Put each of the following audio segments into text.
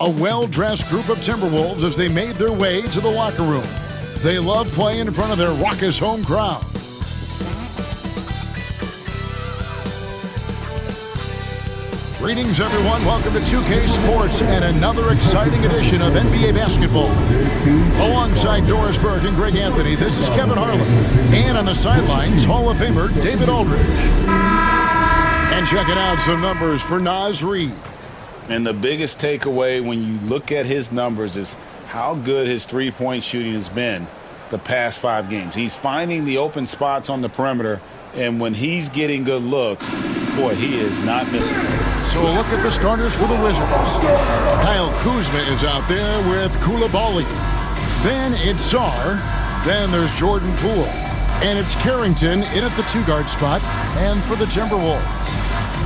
A well-dressed group of Timberwolves as they made their way to the locker room. They love playing in front of their raucous home crowd. Greetings, everyone. Welcome to 2K Sports and another exciting edition of NBA basketball. Alongside Doris Burke and Greg Anthony, this is Kevin Harlan. And on the sidelines, Hall of Famer David Aldridge. And checking out some numbers for Naz Reid. And the biggest takeaway when you look at his numbers is how good his three-point shooting has been the past 5 games. He's finding the open spots on the perimeter, and when he's getting good looks, boy, he is not missing. So a look at the starters for the Wizards. Kyle Kuzma is out there with Coulibaly. Then it's Sar. Then there's Jordan Poole. And it's Carrington in at the 2-guard spot. And for the Timberwolves,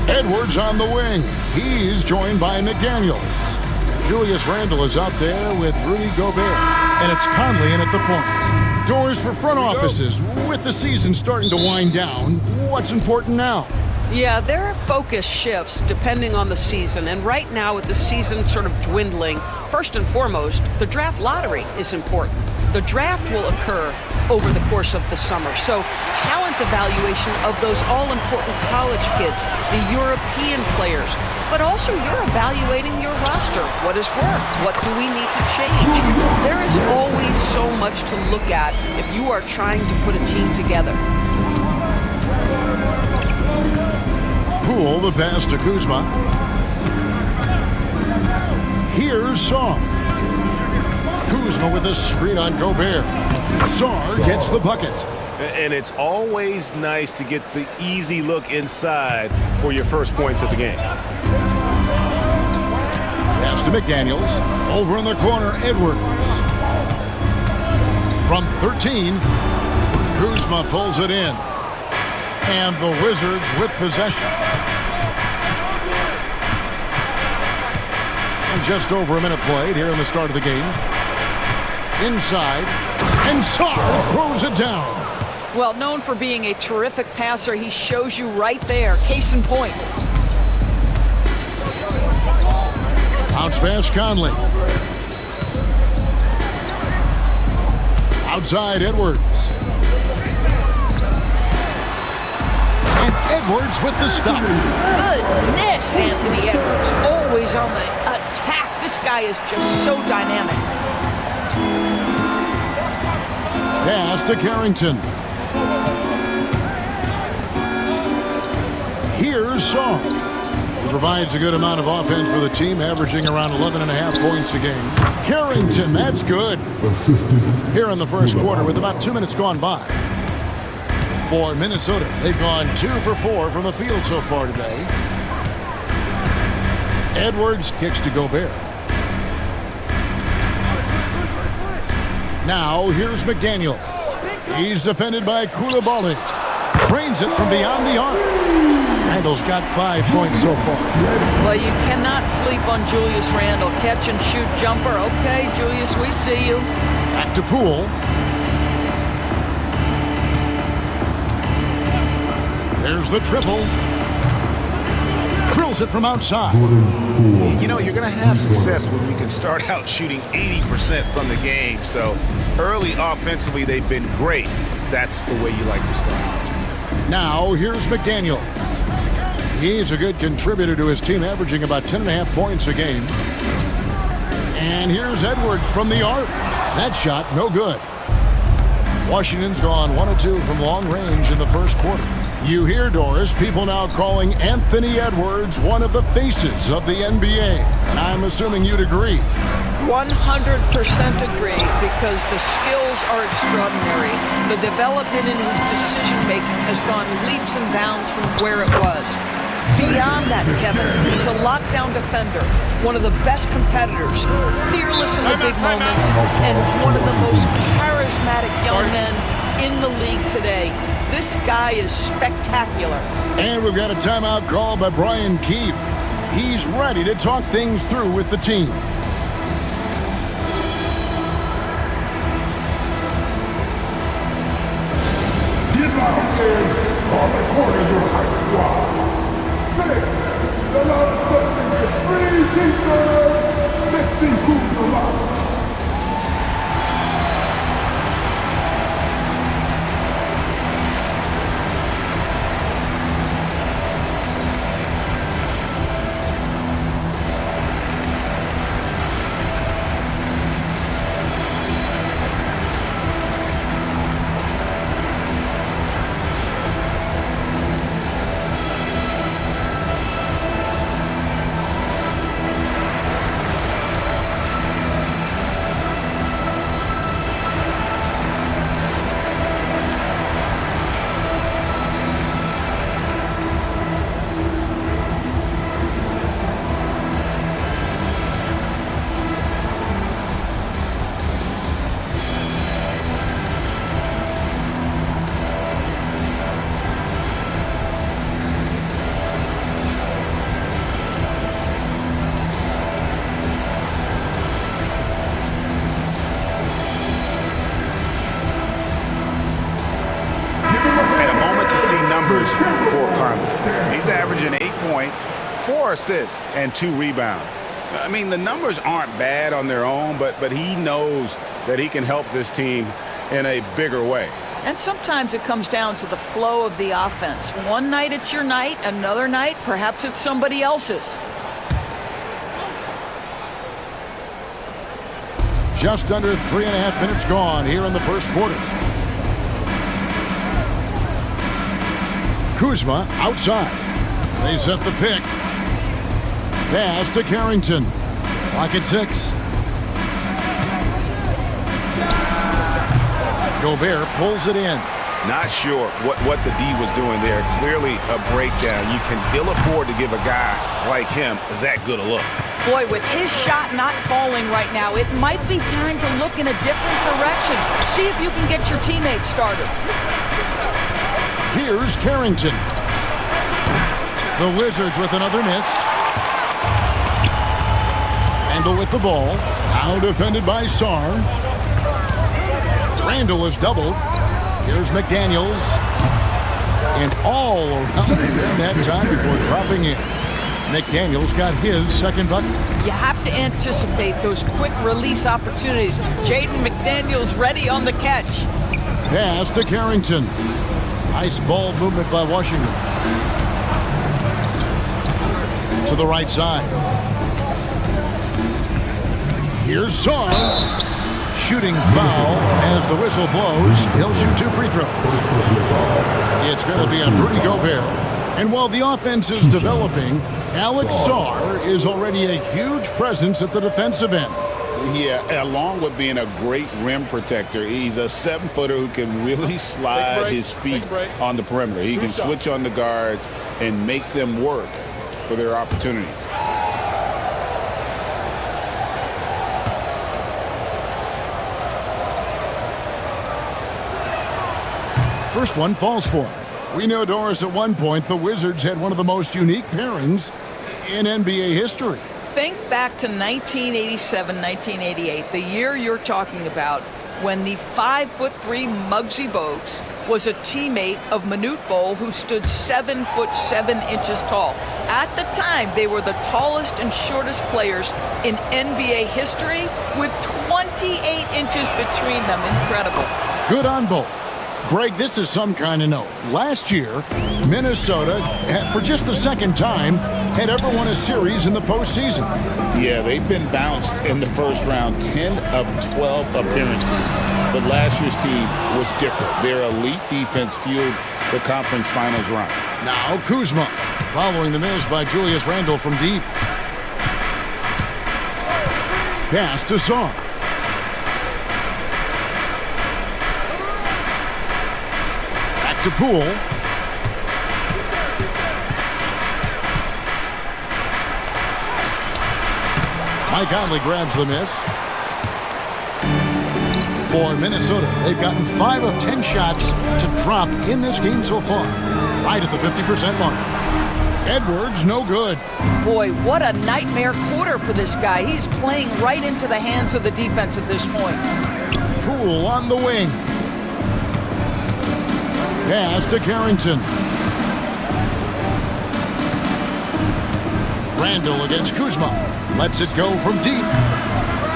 Edwards on the wing. He's joined by McDaniels. Julius Randle is out there with Rudy Gobert. And it's Conley in at the point. Doors for front offices. With the season starting to wind down, what's important now? Yeah, there are focus shifts depending on the season. And right now, with the season sort of dwindling, first and foremost, the draft lottery is important. The draft will occur over the course of the summer. So talent evaluation of those all-important college kids, the European players, but also you're evaluating your roster. What has worked? What do we need to change? There is always so much to look at if you are trying to put a team together. Poole, the pass to Kuzma. Here's Sar. Kuzma with a screen on Gobert. Sar gets the bucket. And it's always nice to get the easy look inside for your first points of the game. Pass to McDaniels. Over in the corner, Edwards. From 13, Kuzma pulls it in. And the Wizards with possession. And just over a minute played here in the start of the game. Inside, and Sar throws it down. Well, known for being a terrific passer, he shows you right there. Case in point. Bounce pass, Conley. Outside, Edwards. And Edwards with the stop. Goodness, Anthony Edwards. Always on the attack. This guy is just so dynamic. Pass to Carrington. Here's Sar. He provides a good amount of offense for the team, averaging around 11.5 points a game. Carrington, that's good. Here in the first quarter with about 2 minutes gone by. For Minnesota, they've gone 2 for 4 from the field so far today. Edwards kicks to Gobert. Now here's McDaniels. He's defended by Coulibaly. Trains it from beyond the arc. Randle's got 5 points so far. Well, you cannot sleep on Julius Randle. Catch and shoot jumper. Okay, Julius, we see you. Back to Poole. There's the triple. Drills it from outside. You know, you're going to have success when you can start out shooting 80% from the game. So early offensively, they've been great. That's the way you like to start. Now, here's McDaniels. He's a good contributor to his team, averaging about 10.5 points a game. And here's Edwards from the arc. That shot, no good. Washington's gone 1 of 2 from long range in the first quarter. You hear, Doris, people now calling Anthony Edwards one of the faces of the NBA. And I'm assuming you'd agree. 100% agree, because the skills are extraordinary. The development in his decision-making has gone leaps and bounds from where it was. Beyond that, Kevin, he's a lockdown defender, one of the best competitors, fearless in the big moments, and one of the most charismatic young men in the league today. This guy is spectacular. And we've got a timeout call by Brian Keefe. He's ready to talk things through with the team. These Lions are the corners of High Squad. Today, the Lions are free teachers. see who's alive. For Carmel. He's averaging 8 points, 4 assists, and 2 rebounds. I mean, the numbers aren't bad on their own, but he knows that he can help this team in a bigger way. And sometimes it comes down to the flow of the offense. One night it's your night, another night perhaps it's somebody else's. Just under 3.5 minutes gone here in the first quarter. Kuzma outside. They set the pick. Pass to Carrington. Clock at 6. Gobert pulls it in. Not sure what the D was doing there. Clearly a breakdown. You can ill afford to give a guy like him that good a look. Boy, with his shot not falling right now, it might be time to look in a different direction. See if you can get your teammates started. Here's Carrington. The Wizards with another miss. Randall with the ball. Now defended by Sarr. Randall is doubled. Here's McDaniels. And all around him that time before dropping in. McDaniels got his second bucket. You have to anticipate those quick release opportunities. Jaden McDaniels ready on the catch. Pass to Carrington. Nice ball movement by Washington. To the right side. Here's Sarr. Shooting foul as the whistle blows. He'll shoot 2 free throws. It's going to be on Rudy Gobert. And while the offense is developing, Alex Sarr is already a huge presence at the defensive end. Yeah, along with being a great rim protector, he's a 7-footer who can really slide his feet on the perimeter. He can switch on the guards and make them work for their opportunities. First one falls for him. We know, Doris, at one point the Wizards had one of the most unique pairings in NBA history. Think back to 1987, 1988, the year you're talking about, when the 5'3" Muggsy Bogues was a teammate of Manute Bol, who stood 7'7" tall. At the time, they were the tallest and shortest players in NBA history, with 28 inches between them. Incredible. Good on both. Greg, this is some kind of note. Last year, Minnesota, for just the second time, had ever won a series in the postseason. Yeah, they've been bounced in the first round, 10 of 12 appearances. But last year's team was different. Their elite defense fueled the conference finals run. Now Kuzma, following the miss by Julius Randle from deep. Pass to Sarr. To Poole. Mike Conley grabs the miss. For Minnesota, they've gotten 5 of 10 shots to drop in this game so far. Right at the 50% mark. Edwards, no good. Boy, what a nightmare quarter for this guy. He's playing right into the hands of the defense at this point. Poole on the wing. Pass to Carrington. Randall against Kuzma. Lets it go from deep.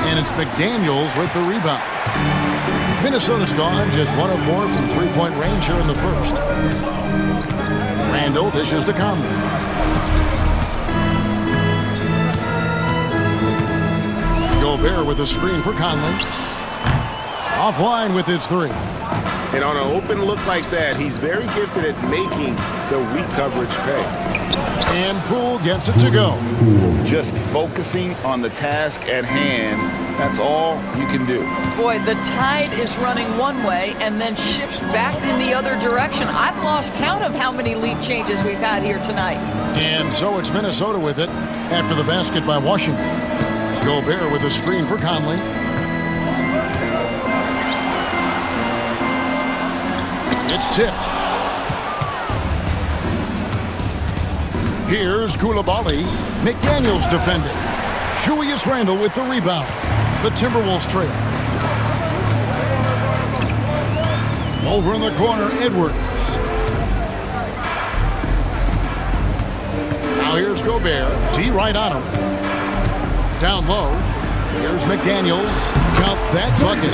And it's McDaniels with the rebound. Minnesota's gone just 1 of 4 from three-point range here in the first. Randall dishes to Conley. Gobert with a screen for Conley. Offline with his three. And on an open look like that, he's very gifted at making the weak coverage pay. And Poole gets it to go. Just focusing on the task at hand, that's all you can do. Boy, the tide is running one way and then shifts back in the other direction. I've lost count of how many lead changes we've had here tonight. And so it's Minnesota with it after the basket by Washington. Gobert with a screen for Conley. It's tipped. Here's Koulibaly. McDaniels defending. Julius Randle with the rebound. The Timberwolves trail. Over in the corner, Edwards. Now here's Gobert. D right on him. Down low. Here's McDaniels. Count that bucket.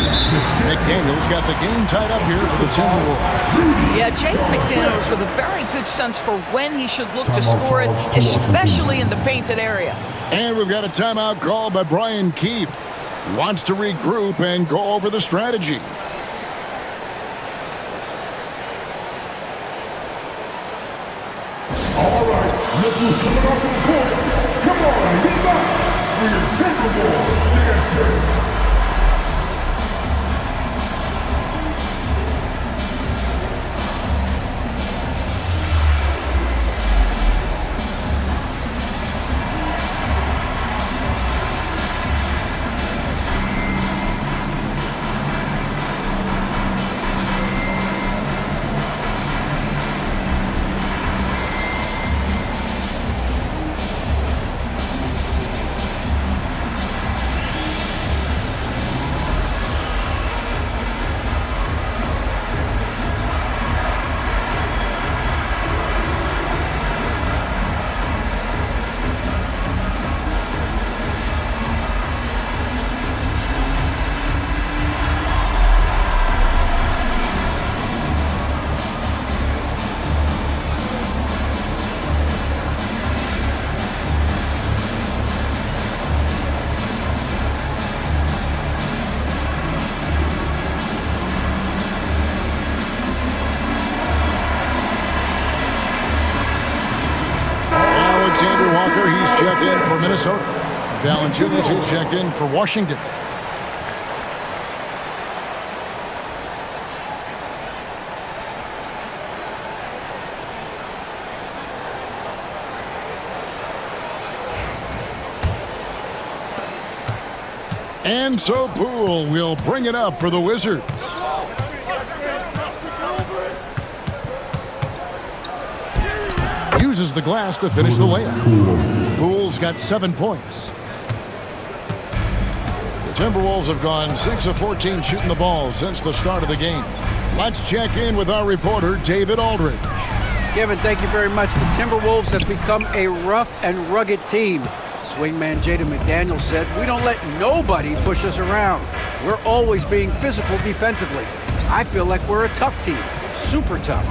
McDaniels got the game tied up here for the Timberwolves. Yeah, Jake McDaniels with a very good sense for when he should look to score it, especially in the painted area. And we've got a timeout called by Brian Keefe. He wants to regroup and go over the strategy. All right, look who's coming off the court. Come on, get back for your Timberwolves dancer. He's checked in for Minnesota. Valanciunas, he's checked in for Washington. And so Poole will bring it up for the Wizards. Uses the glass to finish the layup. Poole's got 7 points. The Timberwolves have gone 6 of 14 shooting the ball since the start of the game. Let's check in with our reporter, David Aldridge. Kevin, thank you very much. The Timberwolves have become a rough and rugged team. Swingman Jaden McDaniels said, "We don't let nobody push us around. We're always being physical defensively. I feel like we're a tough team, super tough."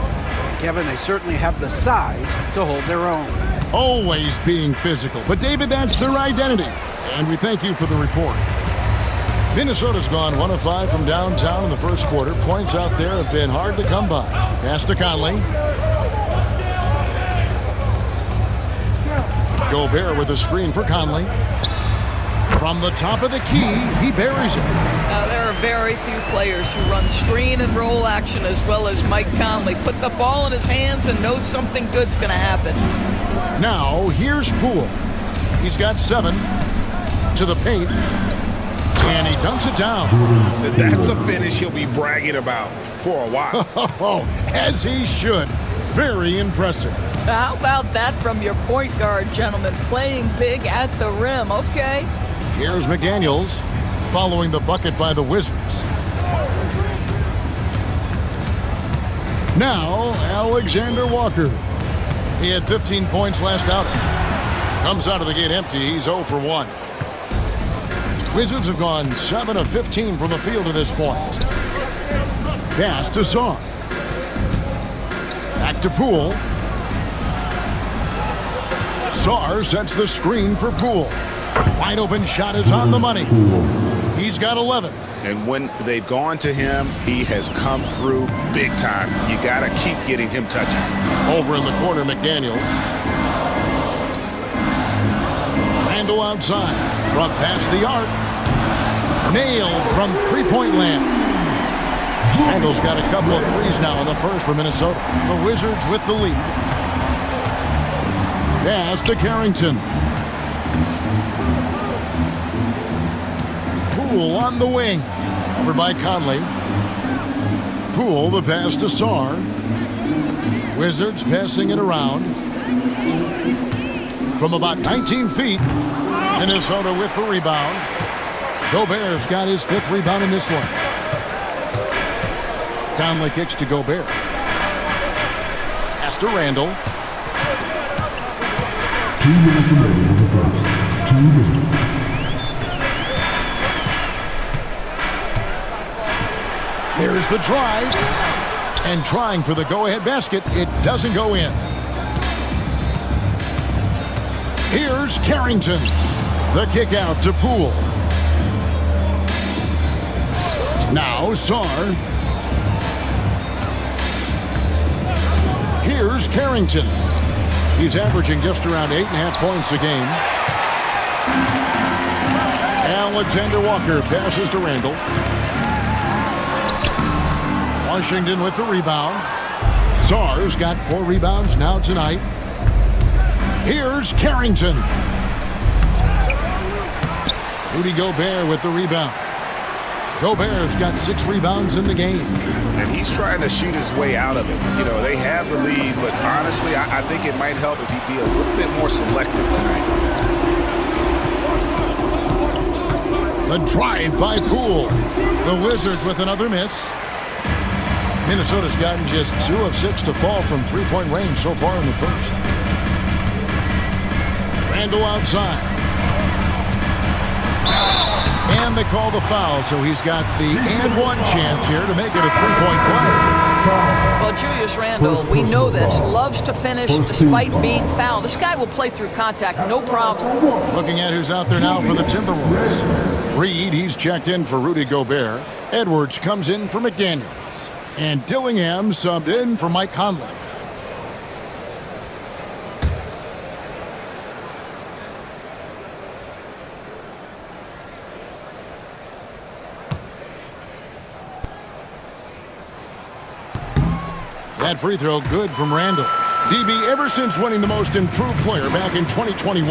Kevin, they certainly have the size to hold their own. Always being physical. But, David, that's their identity. And we thank you for the report. Minnesota's gone 1 of 5 from downtown in the first quarter. Points out there have been hard to come by. Pass to Conley. Gobert with a screen for Conley. From the top of the key, he buries it. Now, there are very few players who run screen and roll action as well as Mike Conley. Put the ball in his hands and knows something good's going to happen. Now, here's Poole. He's got 7 to the paint, and he dunks it down. That's a finish he'll be bragging about for a while. As he should. Very impressive. How about that from your point guard, gentlemen? Playing big at the rim. Okay. Here's McDaniels following the bucket by the Wizards. Now, Alexander Walker. He had 15 points last outing. Comes out of the gate empty. He's 0 for 1. Wizards have gone 7 of 15 from the field to this point. Pass to Sar. Back to Poole. Sar sets the screen for Poole. Wide open shot is on the money. He's got 11. And when they've gone to him, he has come through big time. You got to keep getting him touches. Over in the corner, McDaniels. Randall outside. Front past the arc. Nailed from three-point land. Randall's got a couple of threes now in the first for Minnesota. The Wizards with the lead. Pass to Carrington. Poole on the wing. Over by Conley. Poole, the pass to Sar. Wizards passing it around. From about 19 feet. Minnesota with the rebound. Gobert's got his 5th rebound in this one. Conley kicks to Gobert. Pass to Randall. 2 minutes remaining in the first. 2 minutes. There's the drive. And trying for the go-ahead basket. It doesn't go in. Here's Carrington. The kick out to Poole. Now Sar. Here's Carrington. He's averaging just around 8.5 points a game. Alexander Walker passes to Randall. Washington with the rebound. Sar's got 4 rebounds now tonight. Here's Carrington. Rudy Gobert with the rebound. Gobert's got 6 rebounds in the game. And he's trying to shoot his way out of it. You know, they have the lead, but honestly, I think it might help if he'd be a little bit more selective tonight. The drive by Poole. The Wizards with another miss. Minnesota's gotten just 2 of 6 to fall from three-point range so far in the first. Randall outside. And they call the foul, so he's got the and one chance here to make it a 3-point play. Well, Julius Randle, we know this, loves to finish despite being fouled. This guy will play through contact, no problem. Looking at who's out there now for the Timberwolves. Reed, he's checked in for Rudy Gobert. Edwards comes in for McDaniels. And Dillingham subbed in for Mike Conley. That free throw good from Randall. DB, ever since winning the most improved player back in 2021,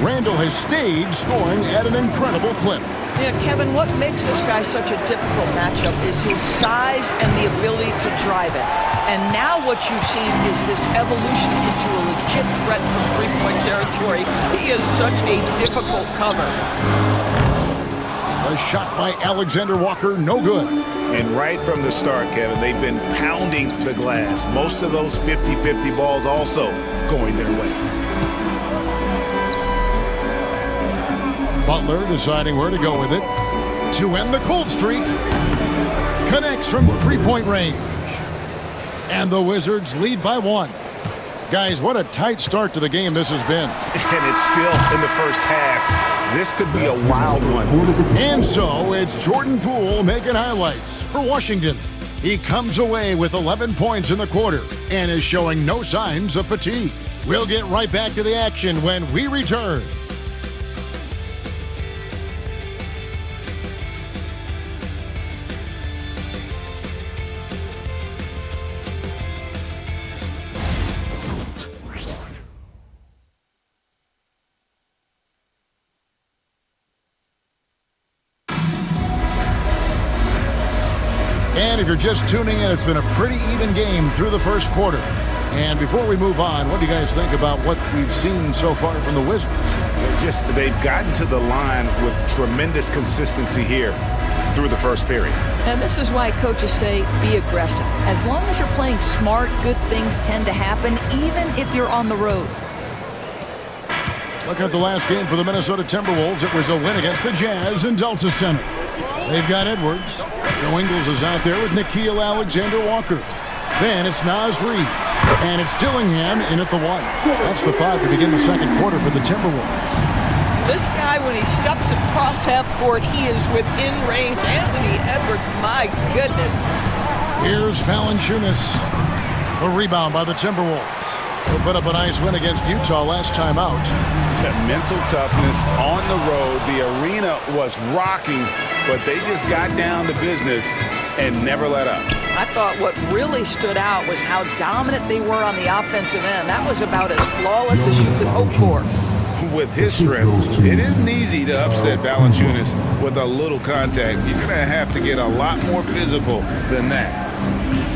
Randall has stayed scoring at an incredible clip. Yeah, Kevin, what makes this guy such a difficult matchup is his size and the ability to drive it. And now what you've seen is this evolution into a legit threat from three-point territory. He is such a difficult cover. A shot by Alexander Walker, no good. And right from the start, Kevin, they've been pounding the glass. Most of those 50-50 balls also going their way. Butler deciding where to go with it to end the cold streak. Connects from three-point range. And the Wizards lead by 1. Guys, what a tight start to the game this has been. And it's still in the first half. This could be a wild one. And so it's Jordan Poole making highlights for Washington. He comes away with 11 points in the quarter and is showing no signs of fatigue. We'll get right back to the action when we return. And if you're just tuning in, it's been a pretty even game through the first quarter. And before we move on, what do you guys think about what we've seen so far from the Wizards? They've gotten to the line with tremendous consistency here through the first period. And this is why coaches say be aggressive. As long as you're playing smart, good things tend to happen, even if you're on the road. Looking at the last game for the Minnesota Timberwolves, it was a win against the Jazz in Delta Center. They've got Edwards. Joe Ingles is out there with Nickeil Alexander-Walker. Then it's Naz Reid. And it's Dillingham in at the 1. That's the 5 to begin the second quarter for the Timberwolves. This guy, when he steps across half court, he is within range. Anthony Edwards, my goodness. Here's Valanciunas. The rebound by the Timberwolves. They put up a nice win against Utah last time out. Mental toughness on the road. The arena was rocking, but they just got down to business and never let up. I thought what really stood out was how dominant they were on the offensive end. That was about as flawless as you could hope for. With his strength, it isn't easy to upset Valanciunas with a little contact. You're going to have to get a lot more physical than that.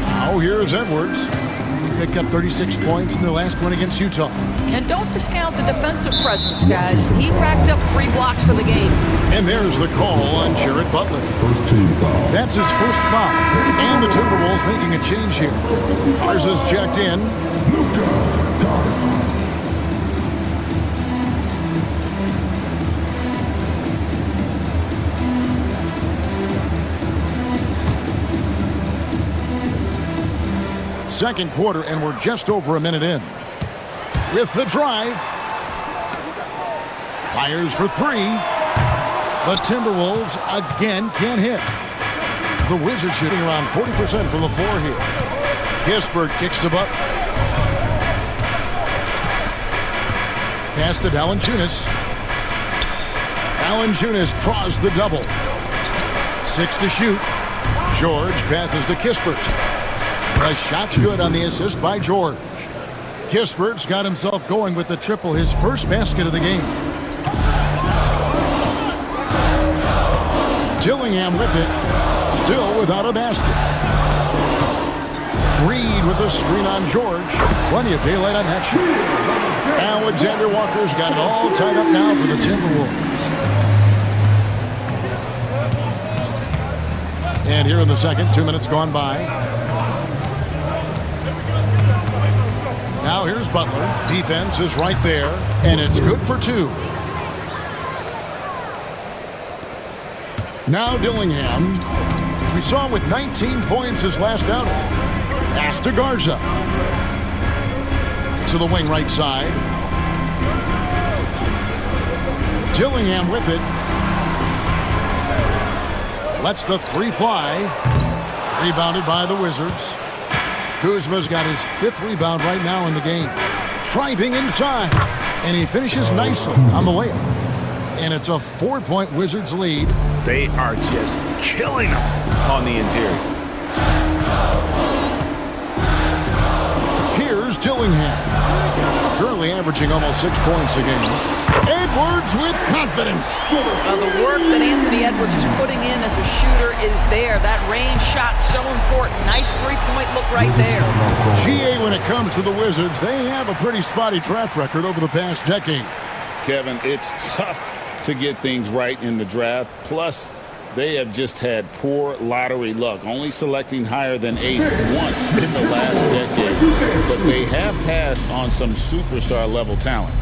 Now here's Edwards. He picked up 36 points in their last win against Utah. And don't discount the defensive presence, guys. He racked up 3 blocks for the game. And there's the call on Jared Butler. First team foul. That's his first foul. And the Timberwolves making a change here. Ours is checked in. Second quarter, and we're just over a minute in. With the drive. Fires for 3. The Timberwolves again can't hit. The Wizards shooting around 40% from the floor here. Kispert kicks to Butler. Pass to Valanciunas. Valanciunas draws the double. 6 to shoot. George passes to Kispert. The shot's good on the assist by George. Kispert's got himself going with the triple, his first basket of the game. Dillingham with it, still without a basket. Reid with a screen on George. Plenty of daylight on that shot. Alexander Walker's got it all tied up now for the Timberwolves. And here in the second, 2 minutes gone by. Now here's Butler. Defense is right there, and it's good for 2. Now Dillingham. We saw him with 19 points his last outing. Pass to Garza. To the wing right side. Dillingham with it. Lets the 3 fly. Rebounded by the Wizards. Kuzma's got his 5th rebound right now in the game. Driving inside. And he finishes nicely on the layup. And it's a 4-point Wizards lead. They are just killing them on the interior. Here's Dillingham. Currently averaging almost 6 points a game. Edwards with confidence. The work that Anthony Edwards is putting in as a shooter is there. That range shot so important. Nice 3-point look right there. GA, when it comes to the Wizards, they have a pretty spotty track record over the past decade. Kevin, it's tough to get things right in the draft. Plus, they have just had poor lottery luck, only selecting higher than 8th once in the last decade. But they have passed on some superstar-level talent.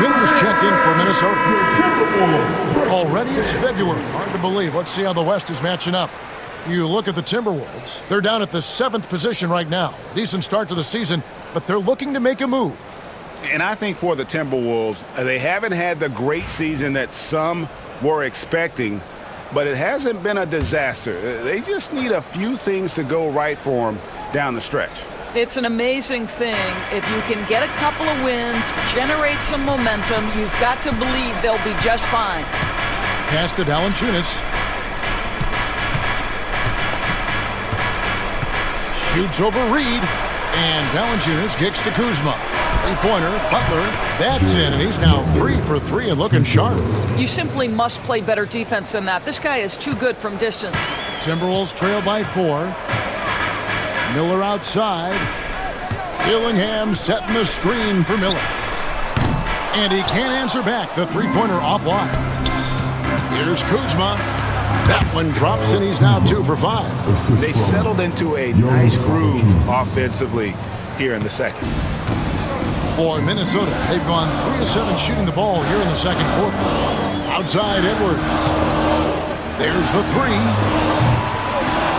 Miller's checked in for Minnesota. Already it's February. Hard to believe. Let's see how the West is matching up. You look at the Timberwolves. They're down at the 7th position right now. Decent start to the season, but they're looking to make a move. And I think for the Timberwolves, they haven't had the great season that some were expecting, but it hasn't been a disaster. They just need a few things to go right for them down the stretch. It's an amazing thing. If you can get a couple of wins, generate some momentum, you've got to believe they'll be just fine. Pass to Valanciunas. Shoots over Reed. And Valanciunas kicks to Kuzma. Three-pointer, Butler. That's in, and he's now 3 for 3 and looking sharp. You simply must play better defense than that. This guy is too good from distance. Timberwolves trail by 4. Miller outside. Dillingham setting the screen for Miller. And he can't answer back. The three-pointer offline. Here's Kuzma. That one drops, and he's now 2 for 5. They've settled into a nice groove offensively here in the second. For Minnesota, they've gone 3 of 7 shooting the ball here in the second quarter. Outside Edwards. There's the 3.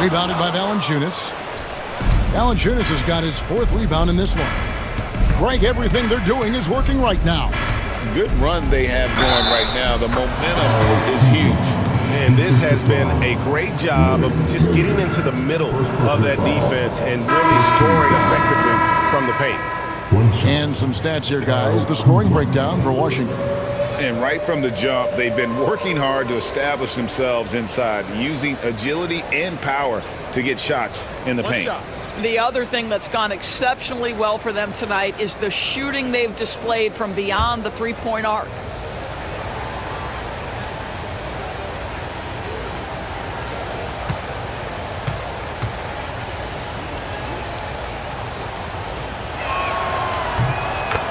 Rebounded by Valanciunas. Valanciunas has got his 4th rebound in this one. Greg, everything they're doing is working right now. Good run they have going right now. The momentum is huge. And this has been a great job of just getting into the middle of that defense and really scoring effectively from the paint. And some stats here, guys. The scoring breakdown for Washington. And right from the jump, they've been working hard to establish themselves inside, using agility and power to get shots in the paint. The other thing that's gone exceptionally well for them tonight is the shooting they've displayed from beyond the three-point arc.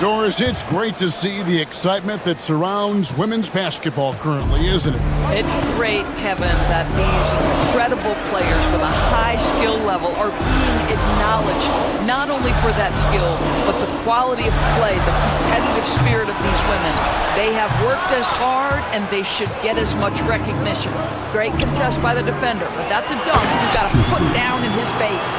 Doris, it's great to see the excitement that surrounds women's basketball currently, isn't it? It's great, Kevin, that these incredible players with a high skill level are being acknowledged, not only for that skill, but the quality of play, the competitive spirit of these women. They have worked as hard, and they should get as much recognition. Great contest by the defender, but that's a dunk you've got to put down in his face.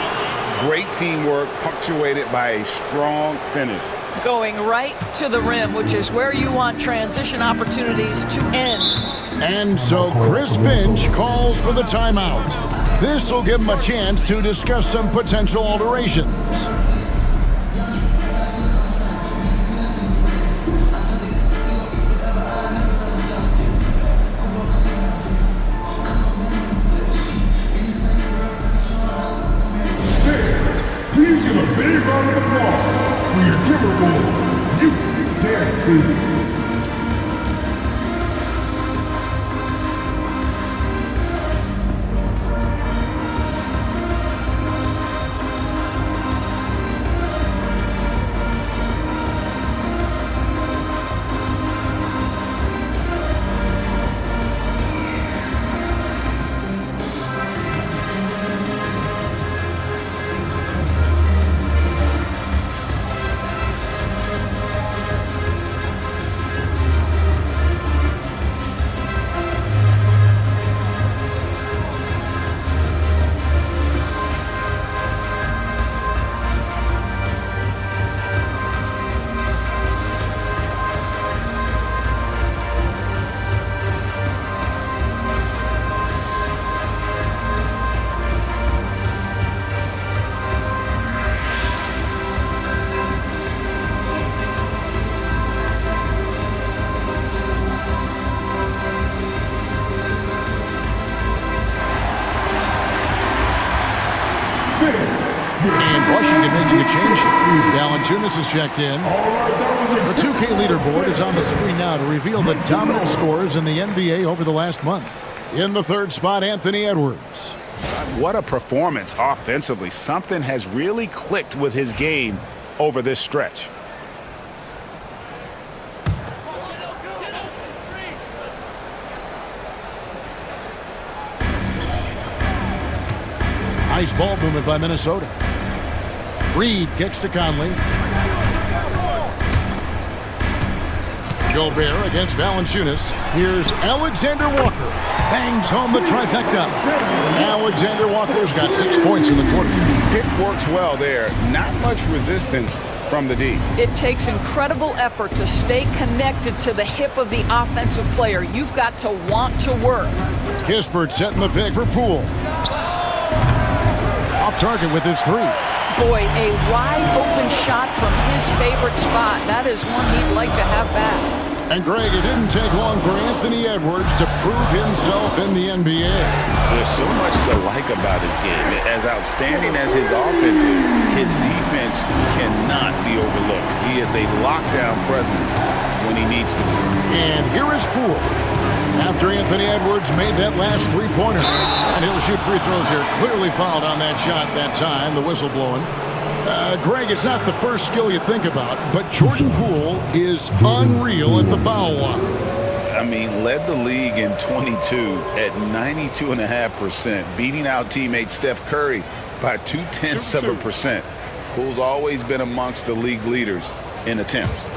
Great teamwork punctuated by a strong finish. Going right to the rim, which is where you want transition opportunities to end. And so Chris Finch calls for the timeout. This will give him a chance to discuss some potential alterations. Please give a big round of applause for your Timberwolves. You damn good. And Washington making a change. Valanciunas is checked in. The 2K leaderboard is on the screen now to reveal the dominant scores in the NBA over the last month. In the 3rd spot, Anthony Edwards. What a performance offensively. Something has really clicked with his game over this stretch. Nice ball movement by Minnesota. Reed kicks to Conley. Gobert against Valanciunas. Here's Alexander Walker. Bangs home the trifecta. Alexander Walker's got 6 points in the quarter. Pick works well there. Not much resistance from the D. It takes incredible effort to stay connected to the hip of the offensive player. You've got to want to work. Kispert setting the pick for Poole. Off target with his 3. Boy, a wide open shot from his favorite spot. That is one he'd like to have back. And Greg, it didn't take long for Anthony Edwards to prove himself in the NBA. There's so much to like about his game. As outstanding as his offense is, his defense cannot be overlooked. He is a lockdown presence when he needs to be. And here is Poole. After Anthony Edwards made that last three-pointer. And he'll shoot free throws here. Clearly fouled on that shot that time, the whistle blowing. Greg, it's not the first skill you think about, but Jordan Poole is unreal at the foul line. I mean, led the league in 22 at 92.5%, beating out teammate Steph Curry by 0.2%. Poole's always been amongst the league leaders in attempts.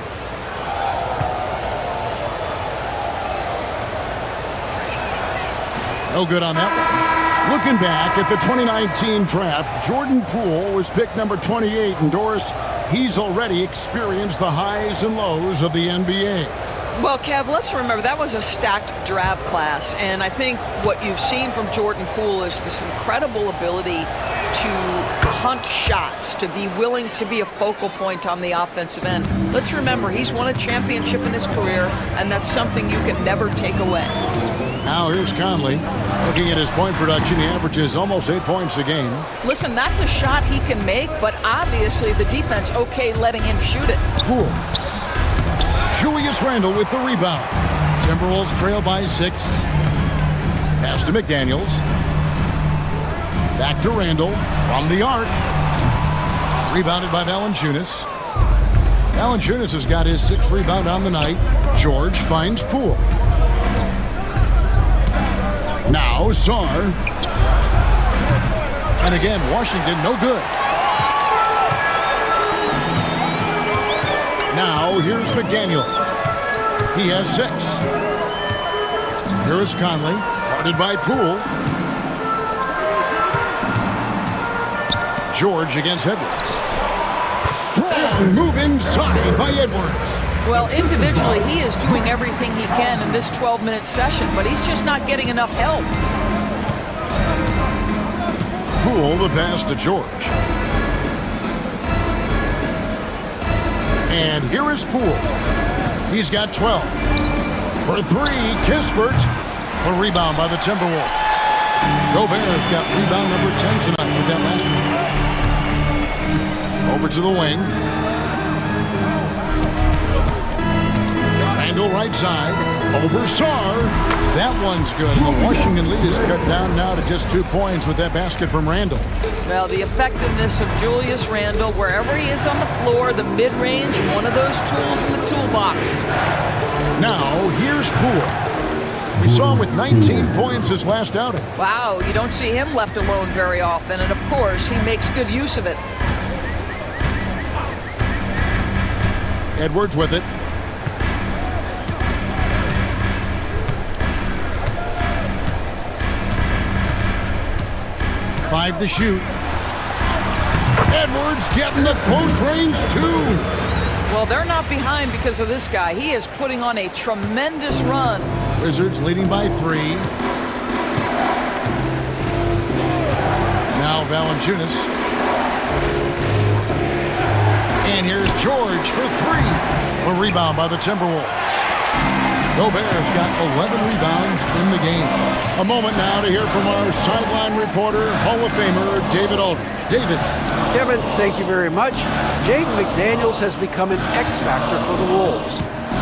No good on that one. Looking back at the 2019 draft, Jordan Poole was picked number 28, and Doris, he's already experienced the highs and lows of the NBA. Well, Kev, let's remember that was a stacked draft class, and I think what you've seen from Jordan Poole is this incredible ability to hunt shots, to be willing to be a focal point on the offensive end. Let's remember, he's won a championship in his career, and that's something you can never take away. Now here's Conley. Looking at his point production, he averages almost 8 points a game. Listen, that's a shot he can make, but obviously the defense okay letting him shoot it. Poole. Julius Randle with the rebound. Timberwolves trail by 6. Pass to McDaniels. Back to Randle from the arc. Rebounded by Valanciunas. Valanciunas has got his 6th rebound on the night. George finds Poole. Now Sarr. And again, Washington no good. Now here's McDaniels. He has 6. Here is Conley, guarded by Poole. George against Edwards. Strong move inside by Edwards. Well, individually, he is doing everything he can in this 12-minute session, but he's just not getting enough help. Poole the pass to George. And here is Poole. He's got 12. For 3, Kispert. A rebound by the Timberwolves. Gobert's got rebound number 10 tonight with that last one. Over to the wing. Randle right side. Over Sarr. That one's good. And the Washington lead is cut down now to just 2 points with that basket from Randle. Well, the effectiveness of Julius Randle, wherever he is on the floor, the mid-range, one of those tools in the toolbox. Now, here's Poole. We saw him with 19 points his last outing. Wow, you don't see him left alone very often, and of course, he makes good use of it. Edwards with it. Five to shoot. Edwards getting the close range too. Well, they're not behind because of this guy. He is putting on a tremendous run. Wizards leading by 3. Now Valanciunas. And here's George for 3. A rebound by the Timberwolves. Gobert's got 11 rebounds in the game. A moment now to hear from our sideline reporter, Hall of Famer David Aldridge. David. Kevin, thank you very much. Jaden McDaniels has become an X factor for the Wolves.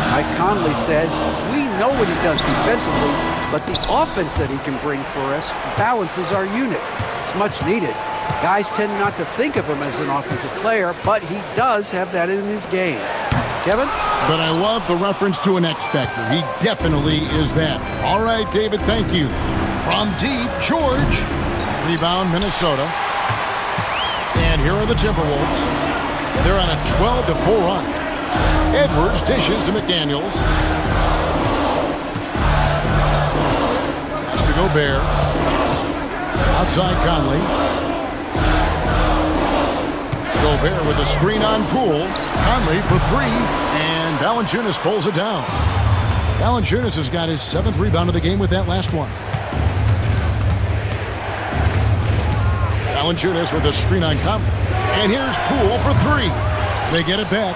Mike Conley says, we know what he does defensively, but the offense that he can bring for us balances our unit. It's much needed. Guys tend not to think of him as an offensive player, but he does have that in his game. Kevin? But I love the reference to an X factor. He definitely is that. All right, David, thank you. From deep, George. Rebound, Minnesota. And here are the Timberwolves. They're on a 12-4 run. Edwards dishes to McDaniels. Pass to Gobert. Outside Conley. Gobert with a screen on Poole. Conley for three, and Valanciunas pulls it down. Valanciunas has got his 7th rebound of the game with that last one. Valanciunas with a screen on Conley. And here's Poole for three. They get it back.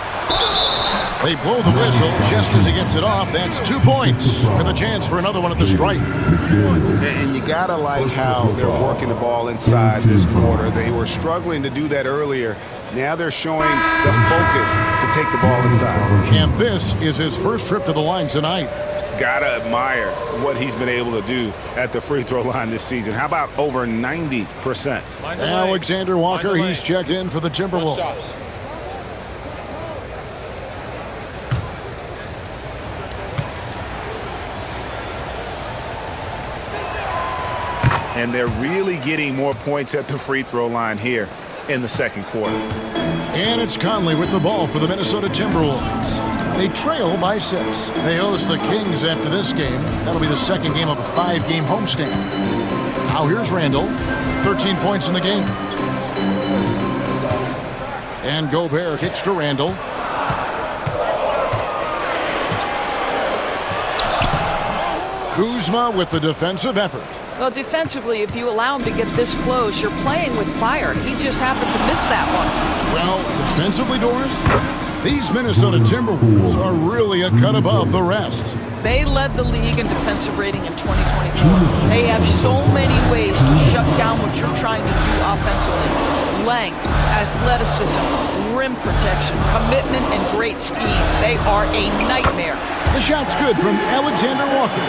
They blow the whistle just as he gets it off. That's 2 points with a chance for another one at the stripe. And you gotta like how they're working the ball inside this quarter. They were struggling to do that earlier. Now they're showing the focus to take the ball inside. And this is his first trip to the line tonight. Gotta admire what he's been able to do at the free throw line this season. How about over 90%? Alexander Walker, he's checked in for the Timberwolves. And they're really getting more points at the free throw line here in the second quarter. And it's Conley with the ball for the Minnesota Timberwolves. They trail by 6. They host the Kings after this game. That'll be the second game of a 5-game homestand. Now here's Randall. 13 points in the game. And Gobert kicks to Randall. Kuzma with the defensive effort. Well, defensively, if you allow him to get this close, you're playing with fire. He just happened to miss that one. Well, defensively, Doris, these Minnesota Timberwolves are really a cut above the rest. They led the league in defensive rating in 2024. They have so many ways to shut down what you're trying to do offensively. Length, athleticism, rim protection, commitment, and great scheme. They are a nightmare. The shot's good from Alexander Walker.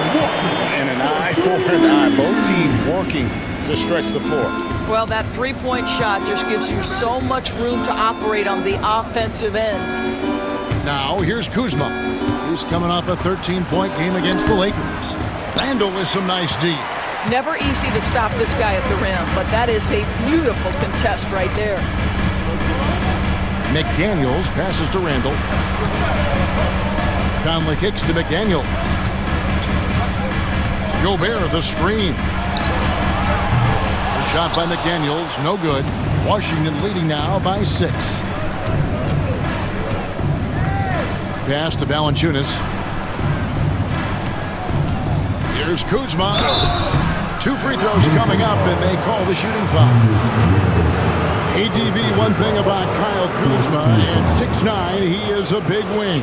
And an eye for an eye. Both teams working to stretch the floor. Well, that three-point shot just gives you so much room to operate on the offensive end. Now, here's Kuzma. He's coming off a 13-point game against the Lakers. Randall with some nice D. Never easy to stop this guy at the rim, but that is a beautiful contest right there. McDaniels passes to Randall. Conley kicks to McDaniels. Gobert, the screen. The shot by McDaniels, no good. Washington leading now by 6. Pass to Valanciunas. Here's Kuzma. 2 free throws coming up, and they call the shooting foul. ADB, one thing about Kyle Kuzma, at 6'9", he is a big wing.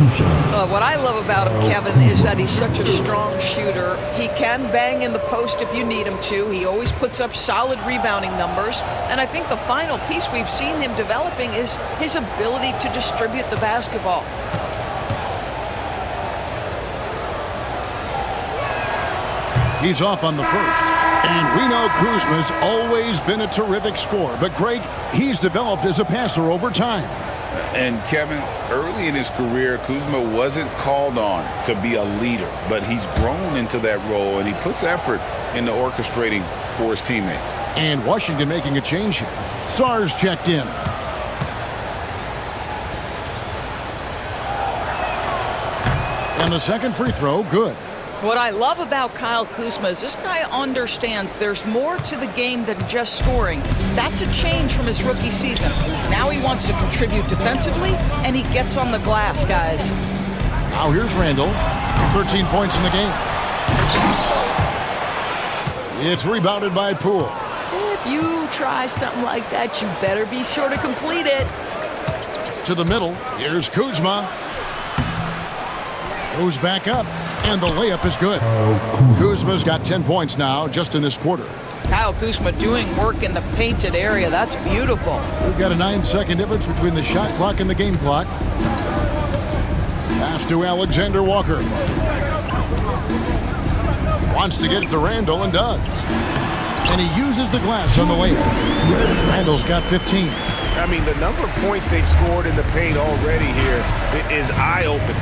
What I love about him, Kevin, is that he's such a strong shooter. He can bang in the post if you need him to. He always puts up solid rebounding numbers. And I think the final piece we've seen him developing is his ability to distribute the basketball. He's off on the first. And we know Kuzma's always been a terrific scorer. But, Greg, he's developed as a passer over time. And, Kevin, early in his career, Kuzma wasn't called on to be a leader. But he's grown into that role, and he puts effort into orchestrating for his teammates. And Washington making a change here. Sar's checked in. And the second free throw, good. What I love about Kyle Kuzma is this guy understands there's more to the game than just scoring. That's a change from his rookie season. Now he wants to contribute defensively, and he gets on the glass, guys. Now here's Randall. 13 points in the game. It's rebounded by Poole. If you try something like that, you better be sure to complete it. To the middle. Here's Kuzma. Goes back up. And the layup is good. Kuzma's got 10 points now just in this quarter. Kyle Kuzma doing work in the painted area. That's beautiful. We've got a 9-second difference between the shot clock and the game clock. Pass to Alexander Walker. Wants to get it to Randall and does. And he uses the glass on the layup. Randall's got 15. I mean, the number of points they've scored in the paint already here is eye-opening.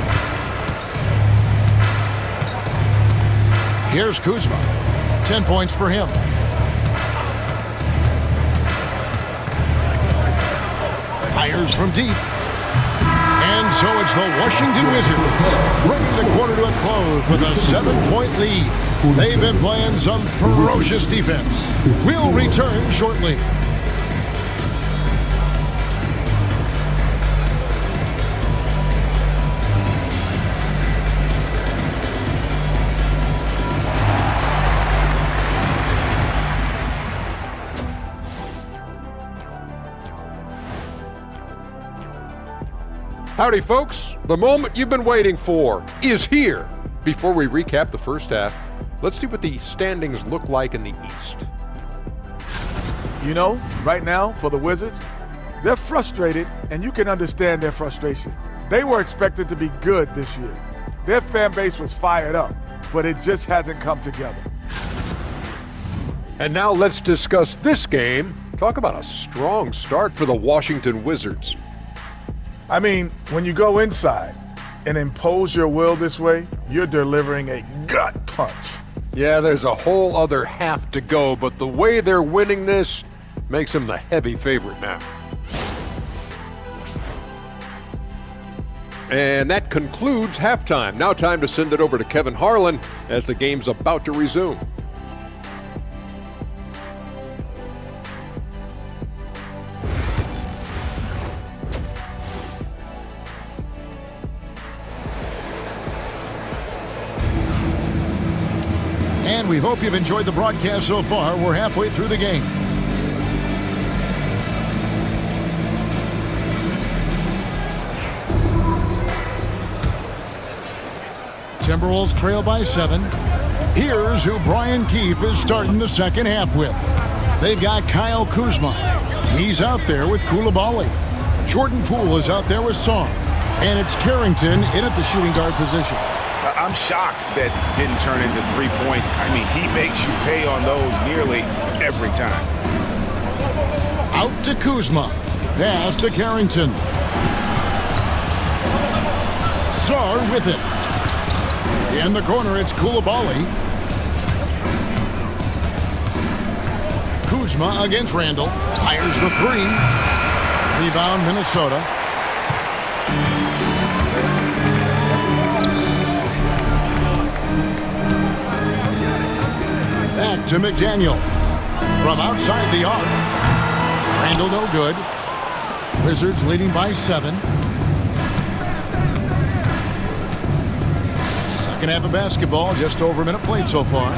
Here's Kuzma. 10 points for him. Fires from deep. And And so it's the Washington Wizards bringing the quarter to a close with a 7-point lead. They've been playing some ferocious defense. We'll return shortly. Howdy, folks. The moment you've been waiting for is here. Before we recap the first half, let's see what the standings look like in the East. You know, right now, for the Wizards, they're frustrated, and you can understand their frustration. They were expected to be good this year. Their fan base was fired up, but it just hasn't come together. And now let's discuss this game. Talk about a strong start for the Washington Wizards. I mean, when you go inside and impose your will this way, you're delivering a gut punch. Yeah, there's a whole other half to go, but the way they're winning this makes them the heavy favorite now. And that concludes halftime. Now time to send it over to Kevin Harlan as the game's about to resume. And we hope you've enjoyed the broadcast so far. We're halfway through the game. Timberwolves trail by 7. Here's who Brian Keefe is starting the second half with. They've got Kyle Kuzma. He's out there with Coulibaly. Jordan Poole is out there with Song. And it's Carrington in at the shooting guard position. I'm shocked that didn't turn into 3 points. I mean, he makes you pay on those nearly every time. Out to Kuzma. Pass to Carrington. Sarr with it. In the corner, it's Coulibaly. Kuzma against Randall. Fires the 3. Rebound, Minnesota. Back to McDaniel. From outside the arc. Randall no good. Wizards leading by 7. Second half of basketball, just over a minute played so far.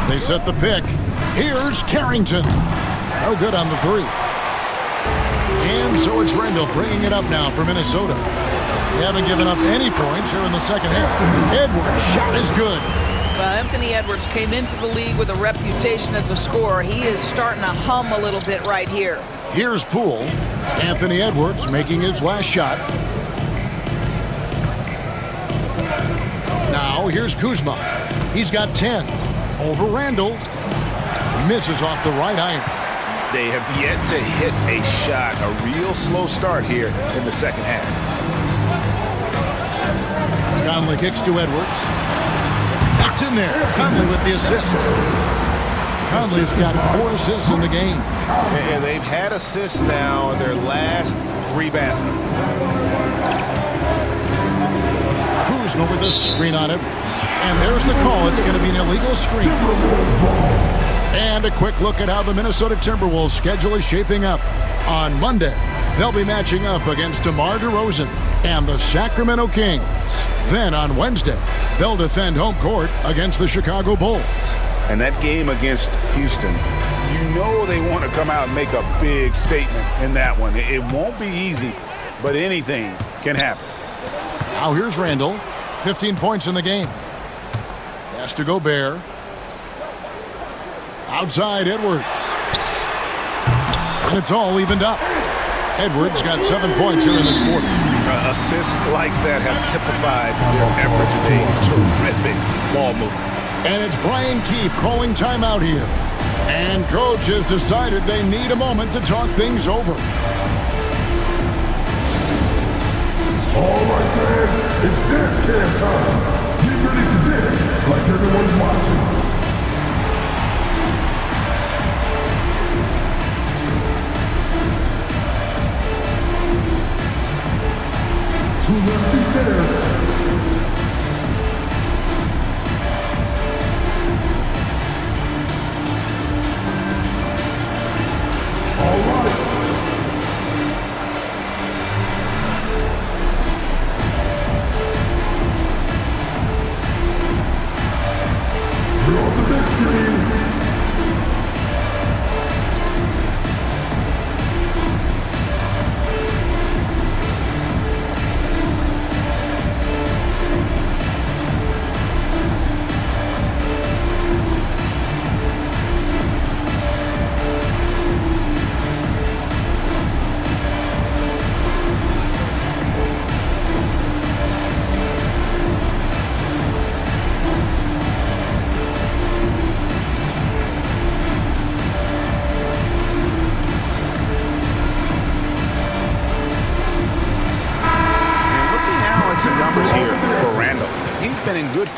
They set the pick. Here's Carrington. No good on the 3. And so it's Randall bringing it up now for Minnesota. They haven't given up any points here in the second half. Edwards' shot is good. Well, Anthony Edwards came into the league with a reputation as a scorer. He is starting to hum a little bit right here. Here's Poole. Anthony Edwards making his last shot. Now here's Kuzma. He's got 10. Over Randall. Misses off the right iron. They have yet to hit a shot, a real slow start here in the second half. Conley kicks to Edwards. That's in there. Conley with the assist. Conley's got 4 assists in the game. And they've had assists now in their last 3 baskets. Kuzma with a screen on Edwards. And there's the call. It's going to be an illegal screen. And a quick look at how the Minnesota Timberwolves schedule is shaping up. On Monday, they'll be matching up against DeMar DeRozan and the Sacramento Kings. Then on Wednesday, they'll defend home court against the Chicago Bulls. And that game against Houston, you know they want to come out and make a big statement in that one. It won't be easy, but anything can happen. Now here's Randall. 15 points in the game. Has to Gobert. Outside Edwards. And it's all evened up. Edwards got 7 points here in this quarter. Assists like that have typified their effort today. Terrific ball movement. And it's Brian Keefe calling timeout here. And coach has decided they need a moment to talk things over. All right, fans, it's dance cam time. Get ready to dance like everyone's watching.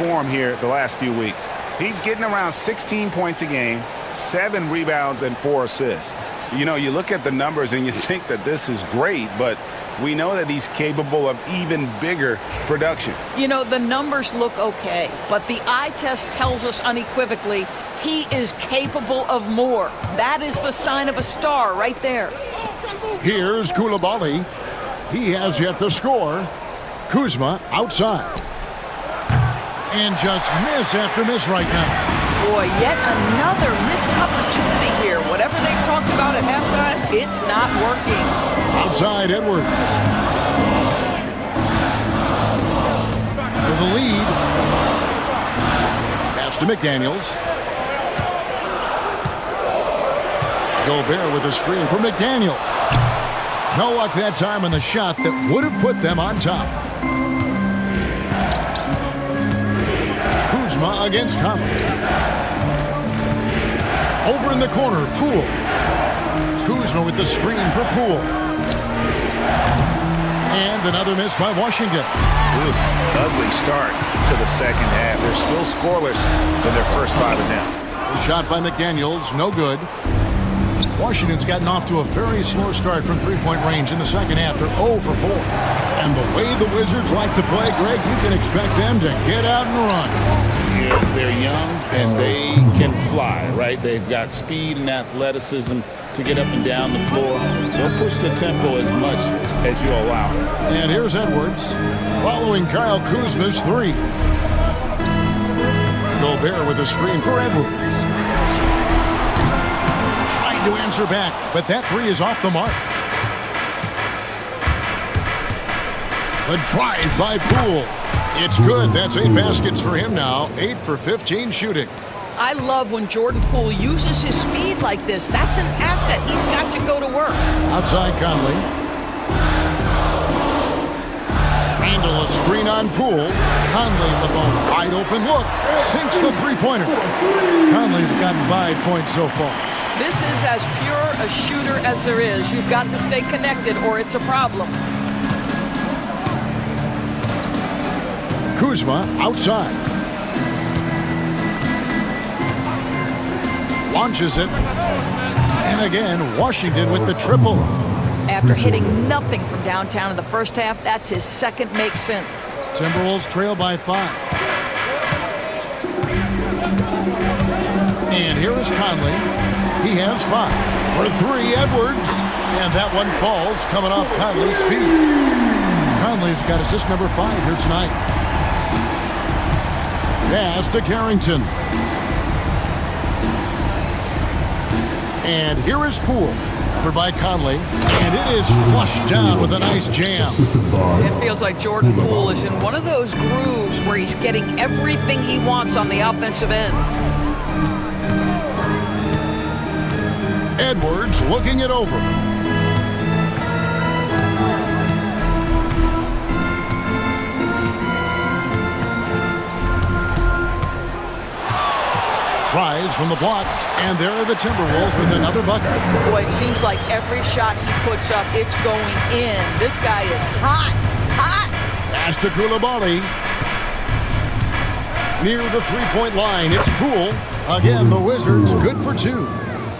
form here the last few weeks. He's getting around 16 points a game, 7 rebounds, and 4 assists. You know, you look at the numbers and you think that this is great, but we know that he's capable of even bigger production. You know, the numbers look okay, but the eye test tells us unequivocally he is capable of more. That is the sign of a star right there. Here's Koulibaly. He has yet to score. Kuzma outside. And just miss after miss right now. Boy, yet another missed opportunity here. Whatever they've talked about at halftime, it's not working. Outside Edwards. For the lead. Pass to McDaniels. Gobert with a screen for McDaniel. No luck that time on the shot that would have put them on top. Kuzma against Conley. Over in the corner, Poole. Kuzma with the screen for Poole. And another miss by Washington. Oof, ugly start to the second half. They're still scoreless in their first 5 attempts. The shot by McDaniels, no good. Washington's gotten off to a very slow start from three-point range in the second half. They're 0 for 4. And the way the Wizards like to play, Greg, you can expect them to get out and run. Yeah, they're young and they can fly, right? They've got speed and athleticism to get up and down the floor. They'll push the tempo as much as you allow. And here's Edwards following Kyle Kuzma's 3. Gobert with a screen for Edwards. Trying to answer back, but that 3 is off the mark. The drive by Poole. It's good. That's 8 baskets for him now. 8 for 15 shooting. I love when Jordan Poole uses his speed like this. That's an asset. He's got to go to work. Outside Conley. Randall a screen on Poole. Conley with a wide open look. Sinks the three-pointer. Conley's got 5 points so far. This is as pure a shooter as there is. You've got to stay connected or it's a problem. Kuzma outside. Launches it. And again, Washington with the triple. After hitting nothing from downtown in the first half, that's his second make sense. Timberwolves trail by 5. And here is Conley. He has 5. For 3, Edwards. And that one falls, coming off Conley's feet. Conley's got assist number 5 here tonight. Pass to Carrington. And here is Poole. Covered by Conley. And it is flushed down with a nice jam. It feels like Jordan Poole is in one of those grooves where he's getting everything he wants on the offensive end. Edwards looking it over. Tries from the block, and there are the Timberwolves with another bucket. Boy, it seems like every shot he puts up, it's going in. This guy is hot, hot. Pass to Koulibaly. Near the three-point line, it's Poole. Again, the Wizards good for 2.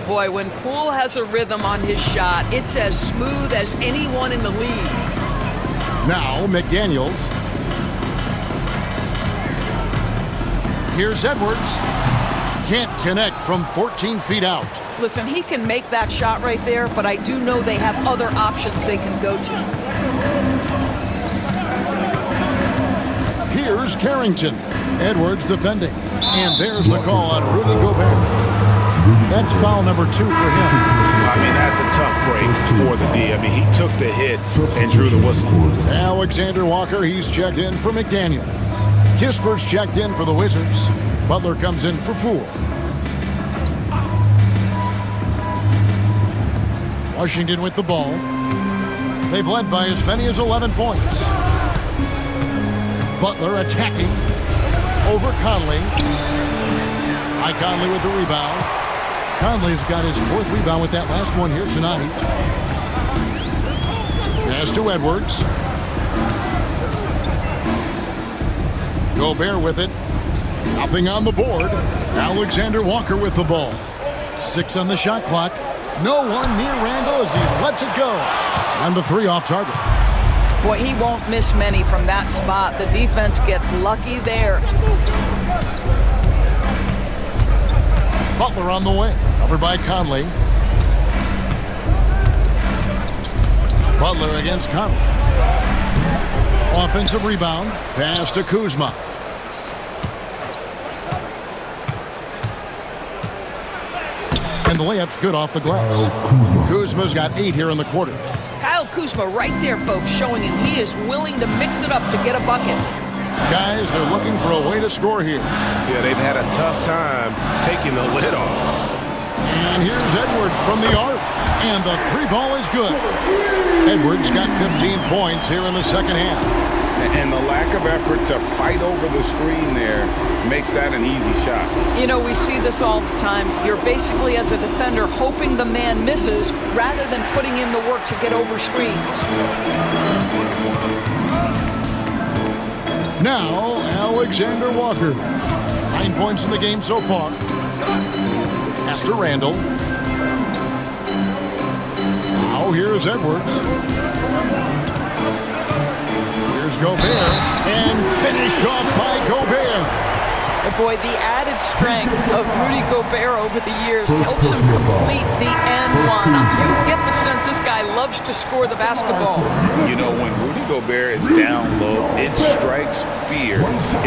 Boy, when Poole has a rhythm on his shot, it's as smooth as anyone in the league. Now, McDaniels. Here's Edwards. Can't connect from 14 feet out. Listen, he can make that shot right there, but I do know they have other options they can go to. Here's Carrington. Edwards defending. And there's the call on Rudy Gobert. That's foul number 2 for him. I mean, that's a tough break for the D. I mean, he took the hit and drew the whistle. Alexander Walker, he's checked in for McDaniels. Kisper's checked in for the Wizards. Butler comes in for Poole. Washington with the ball. They've led by as many as 11 points. Butler attacking over Conley. Mike Conley with the rebound. Conley's got his 4th rebound with that last one here tonight. Pass to Edwards. Gobert with it. Nothing on the board. Alexander Walker with the ball. 6 on the shot clock. No one near Randall as he lets it go. And the 3 off target. Boy, he won't miss many from that spot. The defense gets lucky there. Butler on the way. Covered by Conley. Butler against Conley. Offensive rebound. Pass to Kuzma. And the layup's good off the glass. Kuzma's got 8 here in the quarter. Kyle Kuzma right there, folks, showing him he is willing to mix it up to get a bucket. Guys, they're looking for a way to score here. Yeah, they've had a tough time taking the lid off. And here's Edwards from the arc. And the 3 ball is good. Edwards got 15 points here in the second half. And the lack of effort to fight over the screen there makes that an easy shot. You know, we see this all the time. You're basically, as a defender, hoping the man misses rather than putting in the work to get over screens. Now, Alexander Walker. 9 points in the game so far. Pass to Randall. Now here's Edwards. Here's Gobert. And finished off by Gobert. And boy, the added strength of Rudy Gobert over the years helps him complete the and one. You get the sense this guy loves to score the basketball. You know, when Rudy Gobert is down low, it strikes fear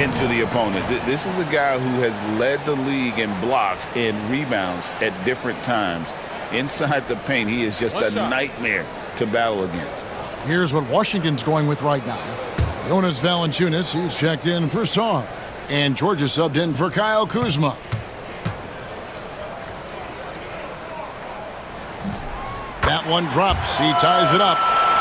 into the opponent. This is a guy who has led the league in blocks and rebounds at different times. Inside the paint, he is just a nightmare to battle against. Here's what Washington's going with right now. Jonas Valanciunas, he's checked in for Sarr. And Georgia subbed in for Kyle Kuzma. That one drops. He ties it up.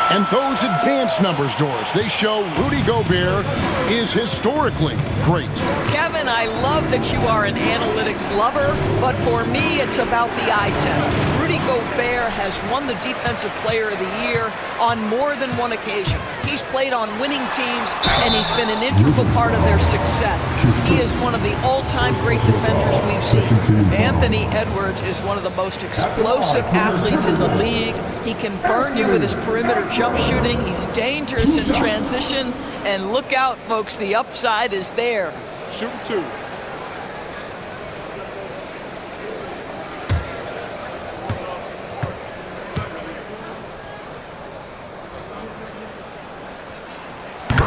And those advanced numbers, Doris, they show Rudy Gobert is historically great. Kevin, I love that you are an analytics lover, but for me, it's about the eye test. Rudy Gobert has won the Defensive Player of the Year on more than one occasion. He's played on winning teams, and he's been an integral part of their success. He is one of the all-time great defenders we've seen. Anthony Edwards is one of the most explosive athletes in the league. He can burn you with his perimeter jump shooting. He's dangerous in transition. And look out, folks, the upside is there. Shoot 2.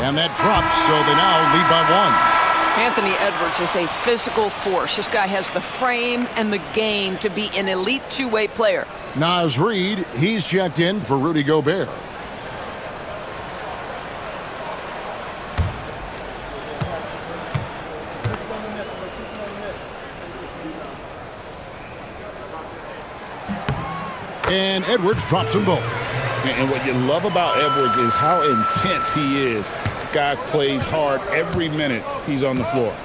And that drops, so they now lead by 1. Anthony Edwards is a physical force. This guy has the frame and the game to be an elite two-way player. Naz Reid, he's checked in for Rudy Gobert. And Edwards drops them both. And what you love about Edwards is how intense he is. Guy plays hard every minute he's on the floor.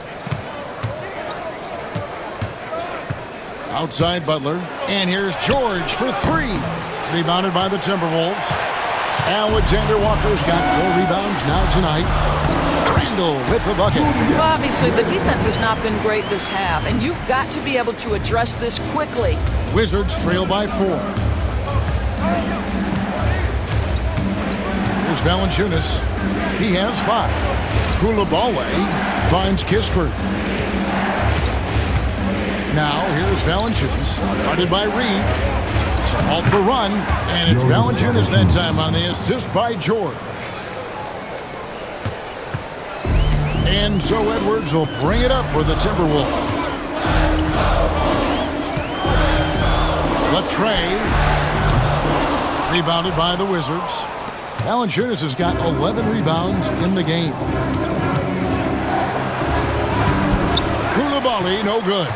Outside Butler. And here's George for 3. Rebounded by the Timberwolves. Alexander Walker's got 4 rebounds now tonight. Randall with the bucket. Well, obviously, the defense has not been great this half, and you've got to be able to address this quickly. Wizards trail by 4. Here's Valanciunas. He has 5. Koulibaly finds Kispert. Now here's Valanciunas. Guarded by Reed. To halt the run. And it's Valanciunas that time on the assist by George. And so Edwards will bring it up for the Timberwolves. Latrey. Rebounded by the Wizards. Valanciunas has got 11 rebounds in the game. Koulibaly, no good.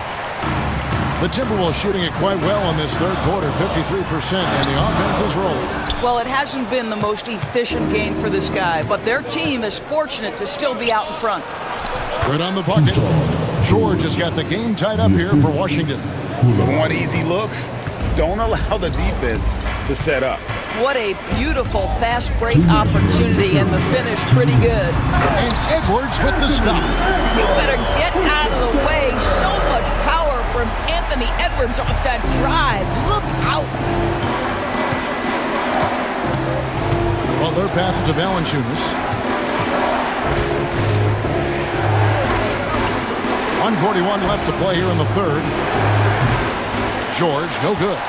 The Timberwolves shooting it quite well in this third quarter, 53%, and the offense is rolling. Well, it hasn't been the most efficient game for this guy, but their team is fortunate to still be out in front. Good on the bucket. George has got the game tied up here for Washington. Want easy looks? Don't allow the defense to set up. What a beautiful fast break opportunity, and the finish pretty good. And Edwards with the stop. You better get out of the to Valanciunas. 141 left to play here in the third. George, no good.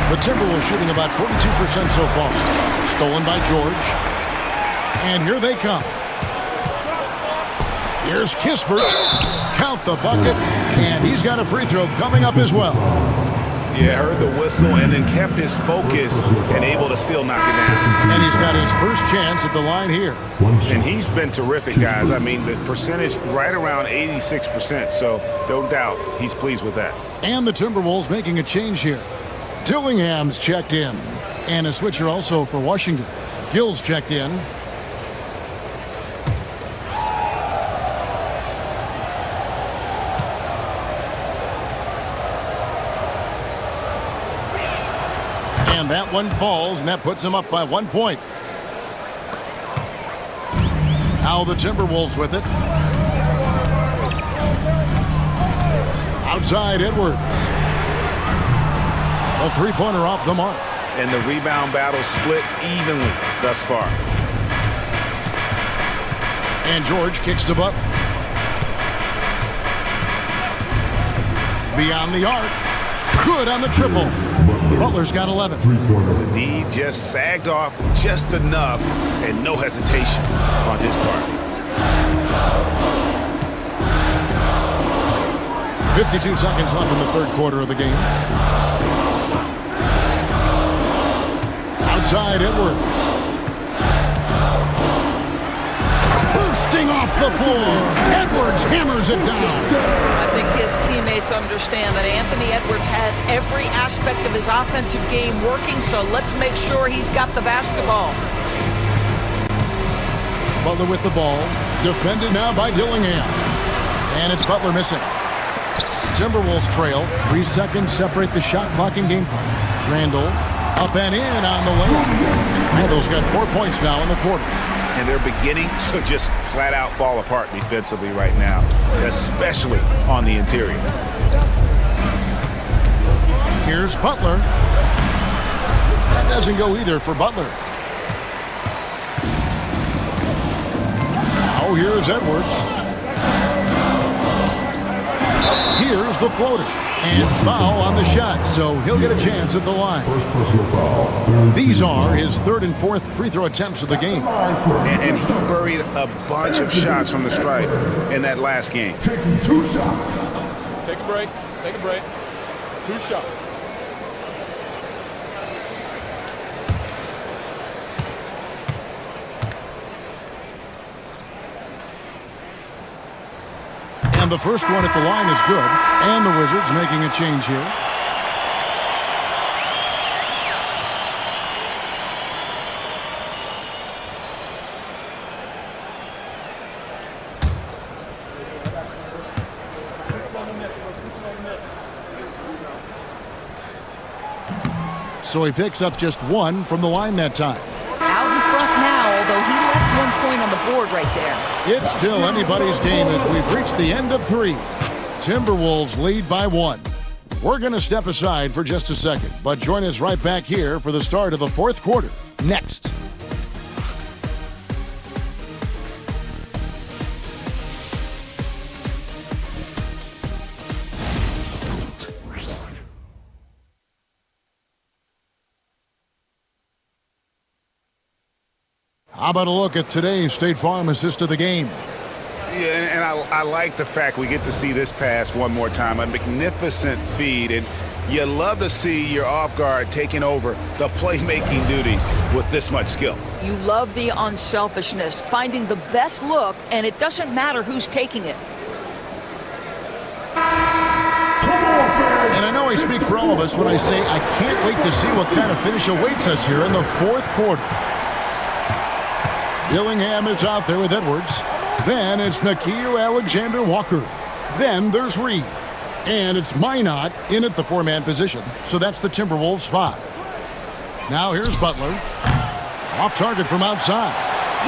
The Timberwolves shooting about 42% so far. Stolen by George. And here they come. Here's Kispert. Count the bucket. And he's got a free throw coming up as well. Yeah, heard the whistle and then kept his focus and able to still knock it down. And he's got his first chance at the line here. And he's been terrific, guys. I mean, the percentage right around 86%, so no doubt he's pleased with that. And the Timberwolves making a change here. Dillingham's checked in. And a switcher also for Washington. Gill's checked in. And that one falls, and that puts him up by 1 point. Now the Timberwolves with it. Outside Edwards. A three-pointer off the mark. And the rebound battle split evenly thus far. And George kicks to Butler. Beyond the arc. Good on the triple. Butler's got 11. The D just sagged off just enough and no hesitation on his part. 52 seconds left in the third quarter of the game. Outside Edwards. Bursting off the floor. Edwards hammers it down. I think his teammates understand that Anthony Edwards has every aspect of his offensive game working, so let's make sure he's got the basketball. Butler with the ball. Defended now by Dillingham. And it's Butler missing. Timberwolves trail. 3 seconds separate the shot clock and game clock. Randall up and in on the layup. Randall's got 4 points now in the quarter. And they're beginning to just flat out fall apart defensively right now, especially on the interior. Here's Butler. That doesn't go either for Butler. Now here's Edwards. Here's the floater. And foul on the shot, so he'll get a chance at the line. These are his third and fourth free throw attempts of the game. And he buried a bunch of shots from the stripe in that last game. Taking 2 shots. Take a break. Take a break. 2 shots. And the first one at the line is good. And the Wizards making a change here. So he picks up just 1 from the line that time. Out in front now, although he left 1 point on the board right there. It's still anybody's game as we've reached the end of 3. Timberwolves lead by 1. We're going to step aside for just a second, but join us right back here for the start of the fourth quarter. Next. How about a look at today's State Farm assist of the game? Yeah, and I like the fact we get to see this pass one more time. A magnificent feed, and you love to see your off guard taking over the playmaking duties with this much skill. You love the unselfishness, finding the best look, and it doesn't matter who's taking it. And I know I speak for all of us when I say I can't wait to see what kind of finish awaits us here in the fourth quarter. Dillingham is out there with Edwards. Then it's Nickeil Alexander-Walker. Then there's Reed. And it's Minot in at the 4-man position. So that's the Timberwolves 5. Now here's Butler. Off target from outside.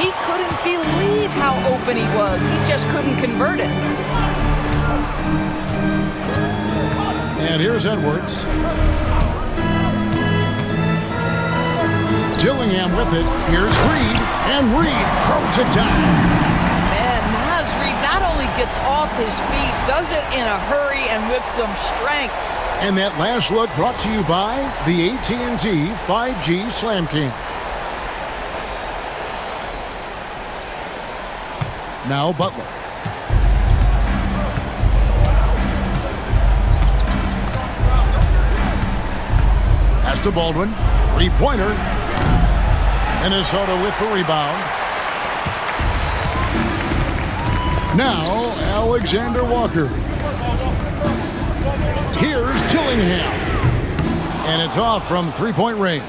He couldn't believe how open he was. He just couldn't convert it. And here's Edwards. Dillingham with it. Here's Reed, and Reed throws it down. Man, Naz Reid not only gets off his feet, does it in a hurry and with some strength. And that last look brought to you by the AT&T 5G Slam King. Now Butler. Pass to Baldwin. Three-pointer. Minnesota with the rebound. Now Alexander Walker. Here's Dillingham. And it's off from three-point range.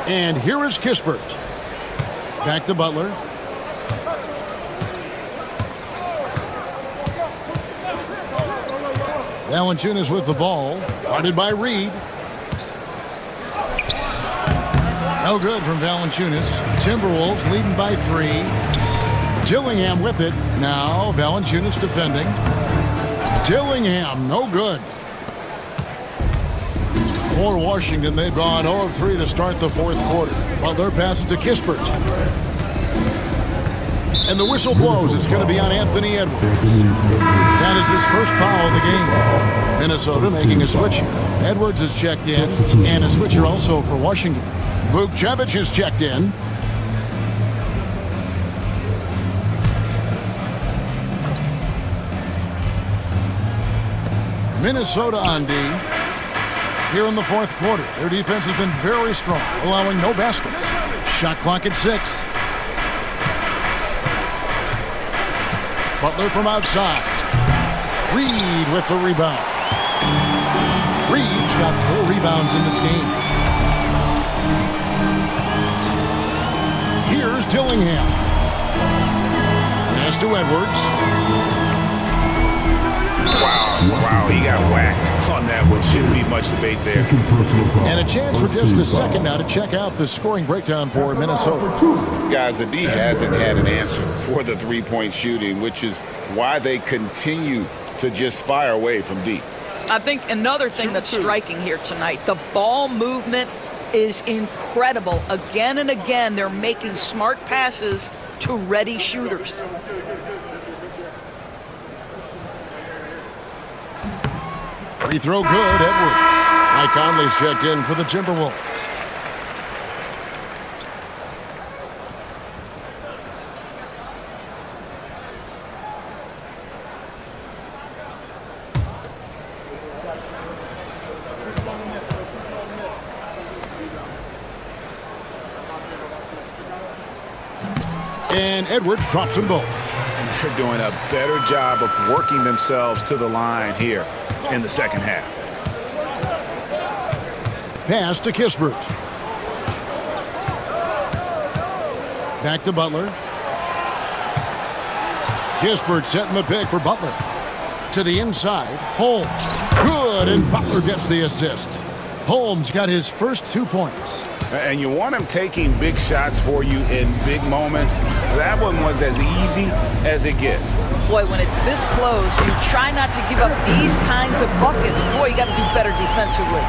And here is Kispert. Back to Butler. Valanciunas with the ball. Guarded by Reed. No good from Valanciunas. Timberwolves leading by 3. Dillingham with it. Now Valanciunas defending. Dillingham, no good. For Washington, they've gone 0 of 3 to start the fourth quarter. Butler passes to Kispert. And the whistle blows. It's going to be on Anthony Edwards. That is his first foul of the game. Minnesota making a switch here. Edwards is checked in, and a switcher also for Washington. Vukcevic is checked in. Minnesota on D. Here in the fourth quarter, their defense has been very strong, allowing no baskets. Shot clock at 6. Butler from outside. Reed with the rebound. Reed's got 4 rebounds in this game. Here's Dillingham. Pass to Edwards. Wow, he got whacked on that one. Shouldn't be much debate there. And a chance for just a second now to check out the scoring breakdown for Minnesota. Guys, the D hasn't had an answer for the three-point shooting, which is why they continue to just fire away from deep. I think another thing that's striking here tonight, the ball movement is incredible. Again and again, they're making smart passes to ready shooters. Free throw good, Edwards. Mike Conley's checked in for the Timberwolves. And Edwards drops them both. And they're doing a better job of working themselves to the line here in the second half. Pass to Kispert. Back to Butler. Kispert setting the pick for Butler. To the inside. Holmes. Good, and Butler gets the assist. Holmes got his first 2 points. And you want him taking big shots for you in big moments. That one was as easy as it gets. Boy, when it's this close, you try not to give up these kinds of buckets. Boy, you got to do better defensively.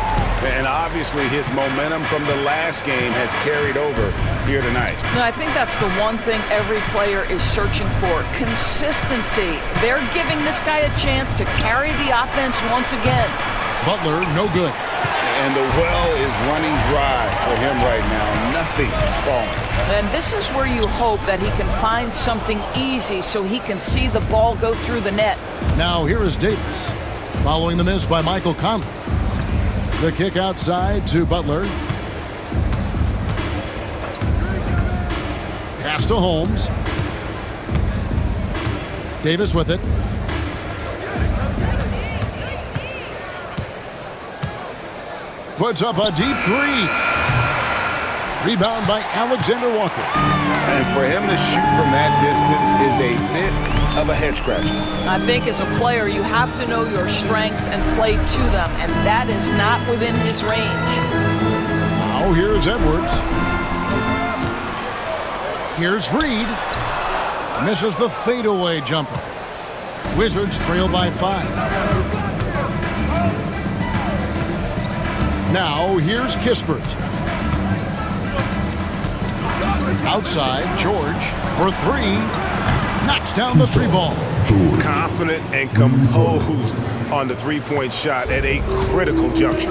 And obviously his momentum from the last game has carried over here tonight. No, I think that's the one thing every player is searching for. Consistency. They're giving this guy a chance to carry the offense once again. Butler, no good. And the well is running dry for him right now. Nothing falling. And this is where you hope that he can find something easy so he can see the ball go through the net. Now here is Davis. Following the miss by Michael Conley. The kick outside to Butler. Pass to Holmes. Davis with it. Puts up a deep 3. Rebound by Alexander Walker. And for him to shoot from that distance is a bit of a head scratcher. I think as a player, you have to know your strengths and play to them, and that is not within his range. Now here's Edwards. Here's Reed. Misses the fadeaway jumper. Wizards trail by 5. Now here's Kispert. Outside, George for three. Knocks down the three ball. Confident and composed on the three-point shot at a critical juncture.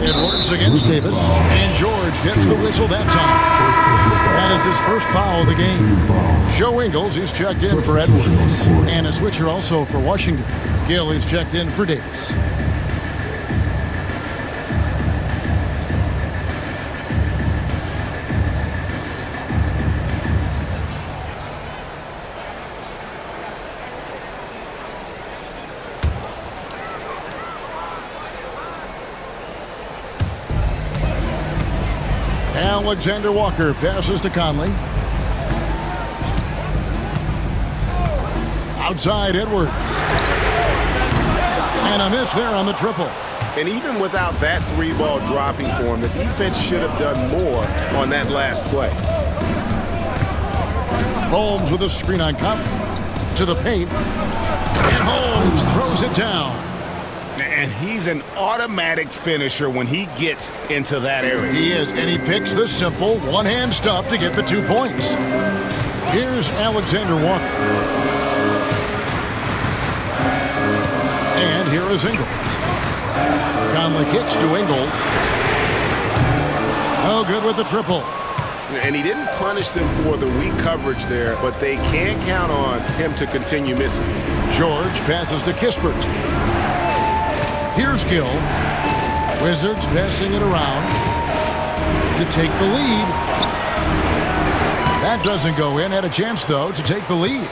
Edwards against Davis, and George gets the whistle that time. That is his first foul of the game. Joe Ingles is checked in for Edwards, and a switcher also for Washington. Gill is checked in for Davis. Alexander Walker passes to Conley. Outside Edwards. And a miss there on the triple. And even without that three ball dropping for him, the defense should have done more on that last play. Holmes with a screen on Conley. To the paint. And Holmes throws it down. And he's an automatic finisher when he gets into that area. He is, and he picks the simple one-hand stuff to get the 2 points. Here's Alexander Walker. And here is Ingles. Conley kicks to Ingles. Oh, good with the triple. And he didn't punish them for the weak coverage there, but they can't count on him to continue missing. George passes to Kispert. Here's Gill. Wizards passing it around to take the lead. That doesn't go in. Had a chance, though, to take the lead.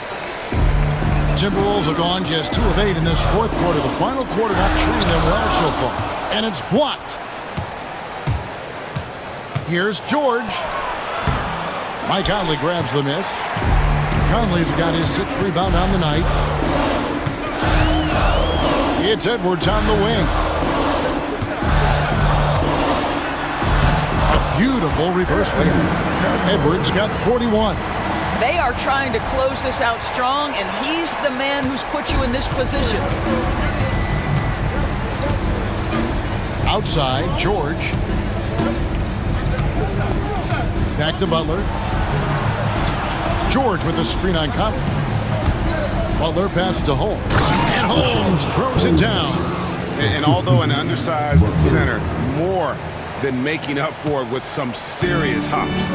Timberwolves have gone just 2 of 8 in this fourth quarter. The final quarter not treating them well so far. And it's blocked. Here's George. Mike Conley grabs the miss. Conley's got his 6th rebound on the night. It's Edwards on the wing. A beautiful reverse layup. Edwards got 41. They are trying to close this out strong, and he's the man who's put you in this position. Outside, George. Back to Butler. George with the screen on Conley. Butler passes to Holmes. And Holmes throws it down. And although an undersized center, more than making up for it with some serious hops.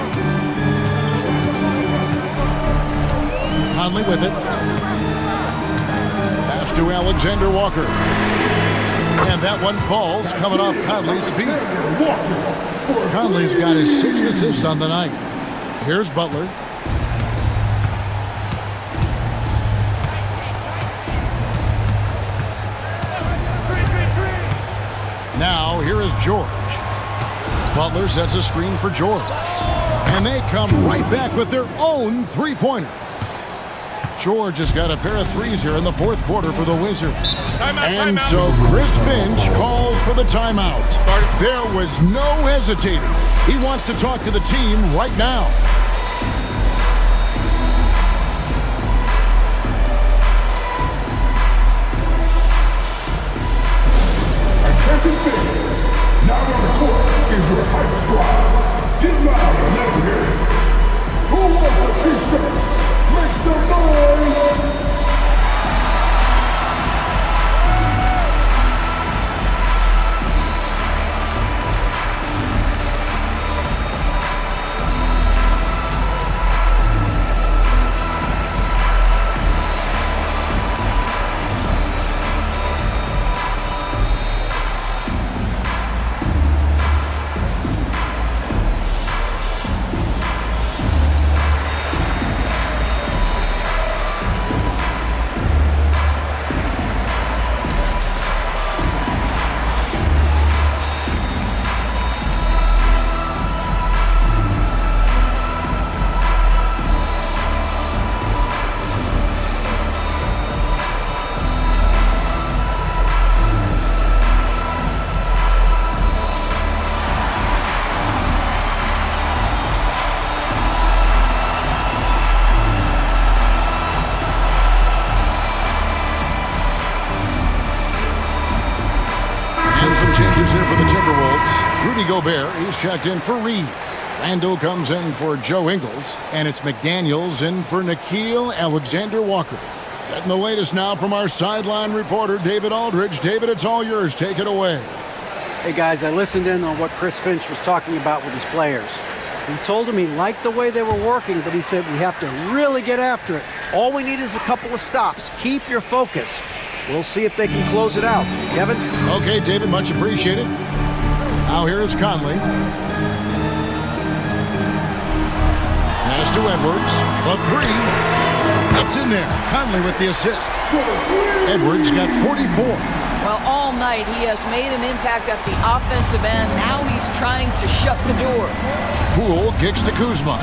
Conley with it. Pass to Alexander Walker. And that one falls coming off Conley's feet. Conley's got his 6th assist on the night. Here's Butler. Now, here is George. Butler sets a screen for George. And they come right back with their own three-pointer. George has got a pair of threes here in the fourth quarter for the Wizards. And so Chris Finch calls for the timeout. There was no hesitating. He wants to talk to the team right now. Now on the court is your hype squad. Get loud and let them hear it. Who wants a t-shirt? Make some noise! Gobert. He's checked in for Reed. Randall comes in for Joe Ingles. And it's McDaniels in for Nickeil Alexander-Walker. Getting the latest now from our sideline reporter, David Aldridge. David, it's all yours. Take it away. Hey, guys, I listened in on what Chris Finch was talking about with his players. He told them he liked the way they were working, but he said we have to really get after it. All we need is a couple of stops. Keep your focus. We'll see if they can close it out. Kevin? Okay, David, much appreciated. Now here is Conley. Pass to Edwards. The three. That's in there. Conley with the assist. Edwards got 44. Well, all night he has made an impact at the offensive end. Now he's trying to shut the door. Poole kicks to Kuzma.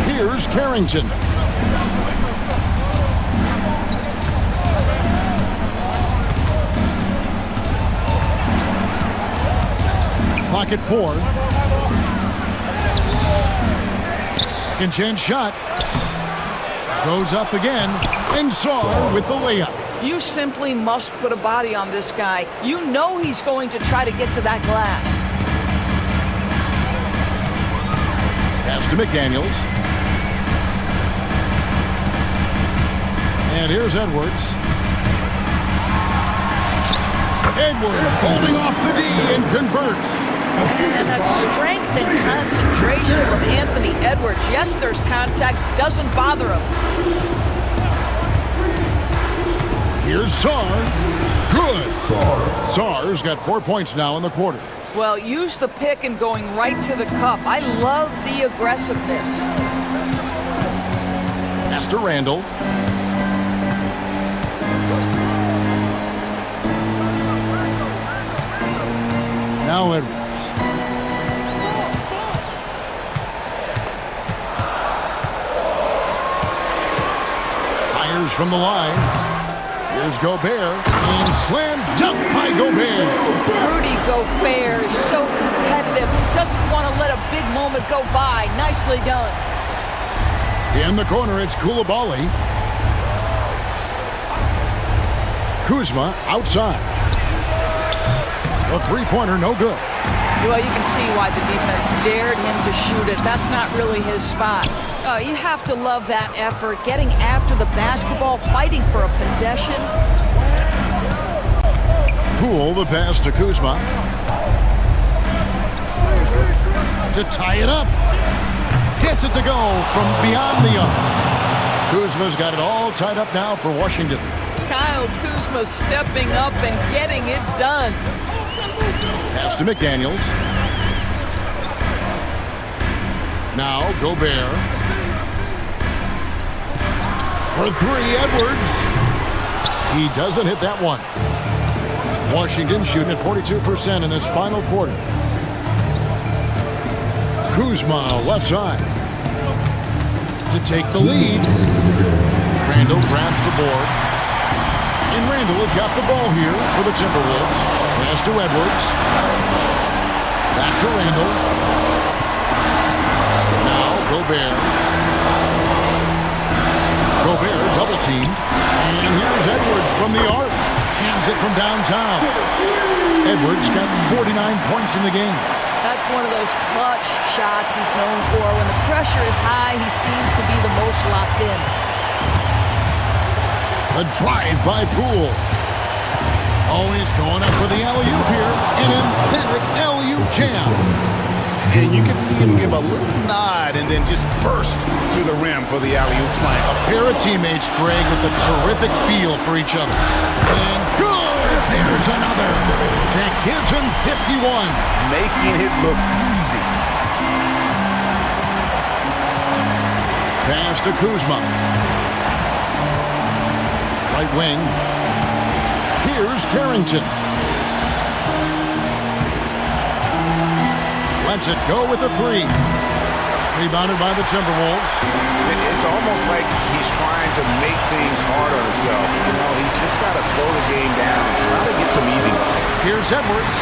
Here's Carrington. Clock at 4. Second chance shot. Goes up again. And Sarr with the layup. You simply must put a body on this guy. You know he's going to try to get to that glass. Pass to McDaniels. And here's Edwards. Edwards holding off the D and converts. And that strength and concentration from Anthony Edwards. Yes, there's contact. Doesn't bother him. Here's Sarr. Good. Sarr's got 4 points now in the quarter. Well, use the pick and going right to the cup. I love the aggressiveness. Pass to Randall. Now Edwards. Fires from the line. Here's Gobert. And slam dunk by Gobert. Rudy Gobert is so competitive. Doesn't want to let a big moment go by. Nicely done. In the corner, it's Koulibaly. Kuzma outside. A three-pointer, no good. Well, you can see why the defense dared him to shoot it. That's not really his spot. You have to love that effort, getting after the basketball, fighting for a possession. Poole, the pass to Kuzma. To tie it up. Gets it to go from beyond the arc. Kuzma's got it all tied up now for Washington. Kyle Kuzma stepping up and getting it done. Pass to McDaniels. Now Gobert. For three, Edwards. He doesn't hit that one. Washington shooting at 42% in this final quarter. Kuzma left side. To take the lead. Randall grabs the board. And Randall has got the ball here for the Timberwolves. Pass to Edwards. Back to Randall. Now Gobert. Gobert double teamed. And here's Edwards from the arc. Hands it from downtown. Edwards got 49 points in the game. That's one of those clutch shots he's known for. When the pressure is high, he seems to be the most locked in. A drive by Poole. Always going up for the alley-oop here. An emphatic alley-oop jam. And you can see him give a little nod and then just burst to the rim for the alley-oop slam. A pair of teammates, Greg, with a terrific feel for each other. And good! There's another. That gives him 51. Making it look easy. Pass to Kuzma. Right wing. Here's Carrington. Lets it go with a three. Rebounded by the Timberwolves. It's almost like he's trying to make things hard on himself. You know, he's just got to slow the game down, try to get some easy. Here's Edwards.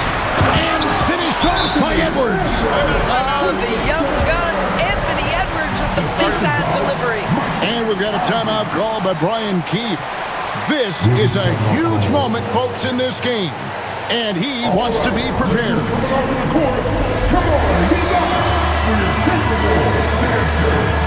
And finished off by Edwards. Oh, the young gun, Anthony Edwards with the big-time delivery. And we've got a timeout called by Brian Keefe. This is a huge moment, folks, in this game. and he wants to be prepared. Coming off the court. Come on, get up for your Timberwolves dancer.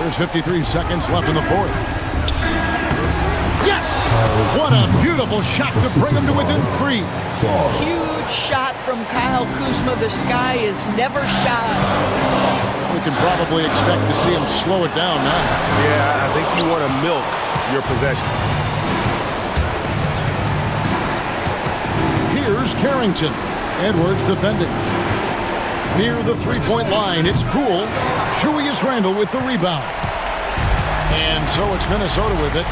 There's 53 seconds left in the fourth. Yes! What a beautiful shot to bring him to within 3. Huge shot from Kyle Kuzma. The sky is never shy. We can probably expect to see him slow it down now. Yeah, I think you want to milk your possessions. Here's Carrington. Edwards defending. Near the three-point line, it's Poole. Julius Randle with the rebound. And so it's Minnesota with it.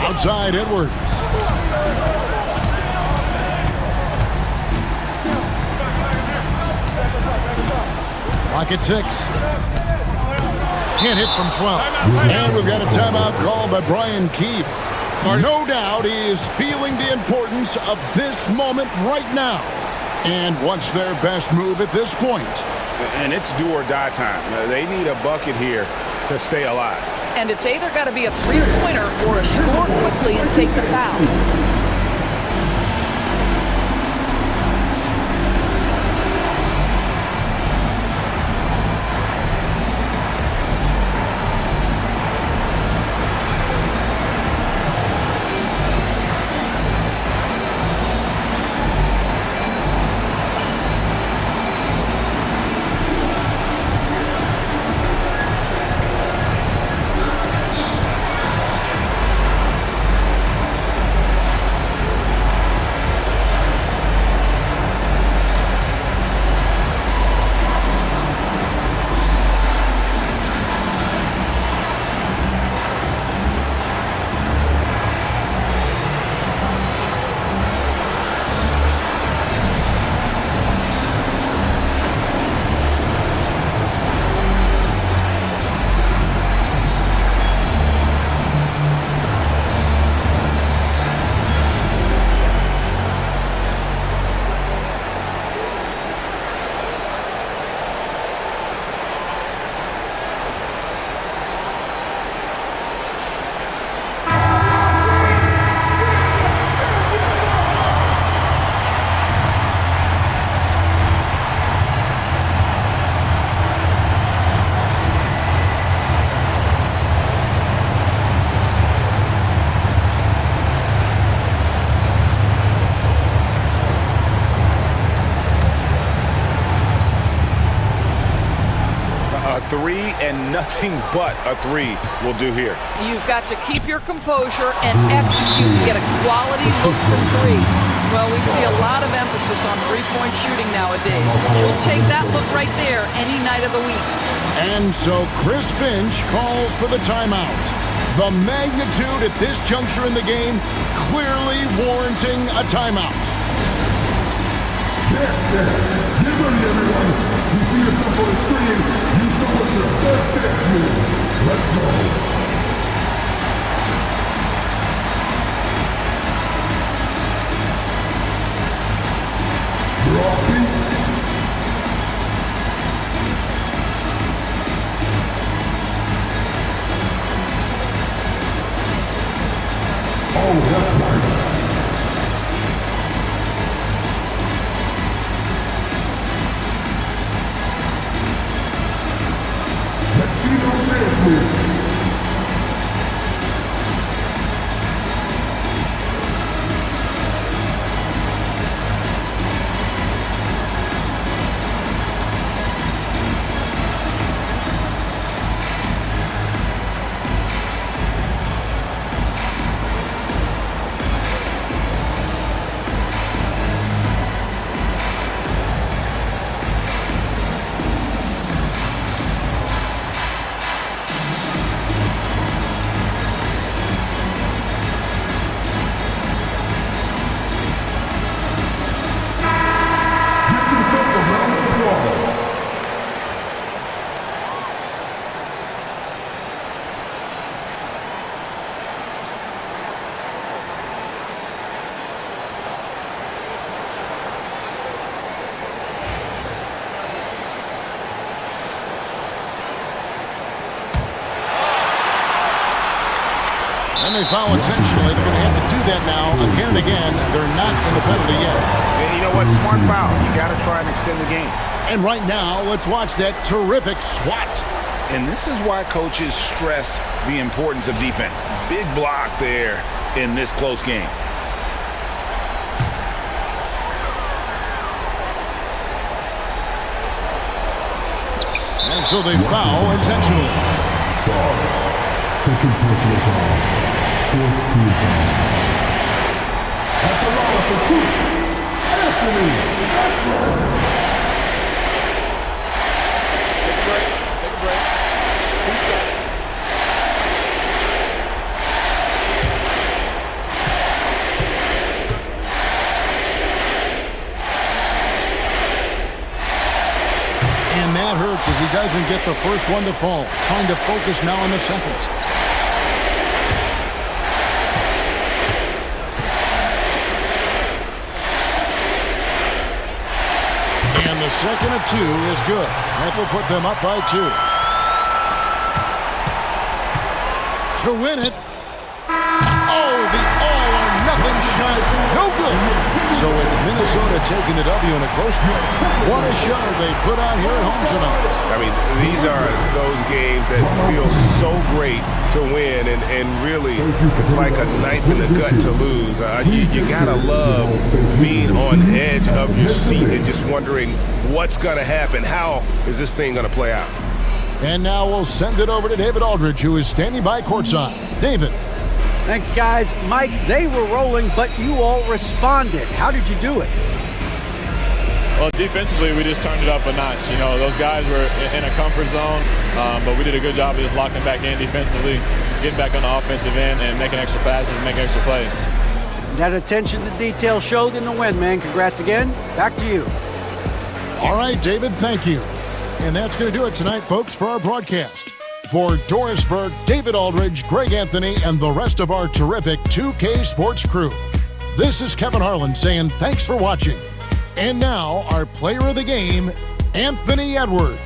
Outside Edwards. Clock at 6. Can't hit from 12. And we've got a timeout called by Brian Keefe. No doubt he is feeling the importance of this moment right now and wants their best move at this point. And it's do or die time. They need a bucket here to stay alive. And it's either got to be a three-pointer or a score quickly and take the foul. Three and nothing but a three will do here. You've got to keep your composure and execute to get a quality look from three. Well, we see a lot of emphasis on three-point shooting nowadays. You'll take that look right there any night of the week. And so Chris Finch calls for the timeout. The magnitude at this juncture in the game clearly warranting a timeout. Get ready, everyone. You see yourself on the screen. Use the put your best dance move. Let's go. Drop beat. Oh, that's nice. Let's see those dance moves. And they foul intentionally. They're going to have to do that now again and again. They're not in the penalty yet. And you know what? Smart foul. You got to try and extend the game. And right now, let's watch that terrific swat. And this is why coaches stress the importance of defense. Big block there in this close game. And so they foul intentionally. Foul. Second personal foul. Fourth team foul. At the line for two. Anthony Edwards. Take a break. Take a break. 2 shots. And that hurts as he doesn't get the first one to fall. Trying to focus now on the second. And the second of two is good. That will put them up by 2. To win it. Oh, the all-or-nothing shot. No good. So it's Minnesota taking the W in a close one. What a show they put on here at home tonight. I mean, these are those games that feel so great to win, and really, it's like a knife in the gut to lose. You gotta love being on edge of your seat and just wondering what's gonna happen. How is this thing gonna play out? And now we'll send it over to David Aldridge, who is standing by courtside. David. Thanks, guys. Mike, they were rolling, but you all responded. How did you do it? Well, defensively, we just turned it up a notch. You know, those guys were in a comfort zone, but we did a good job of just locking back in defensively, getting back on the offensive end, and making extra passes and making extra plays. That attention to detail showed in the win, man. Congrats again. Back to you. All right, David, thank you. And that's going to do it tonight, folks, for our broadcast. For Doris Burke, David Aldridge, Greg Anthony, and the rest of our terrific 2K Sports crew, this is Kevin Harlan saying thanks for watching. And now, our player of the game, Anthony Edwards.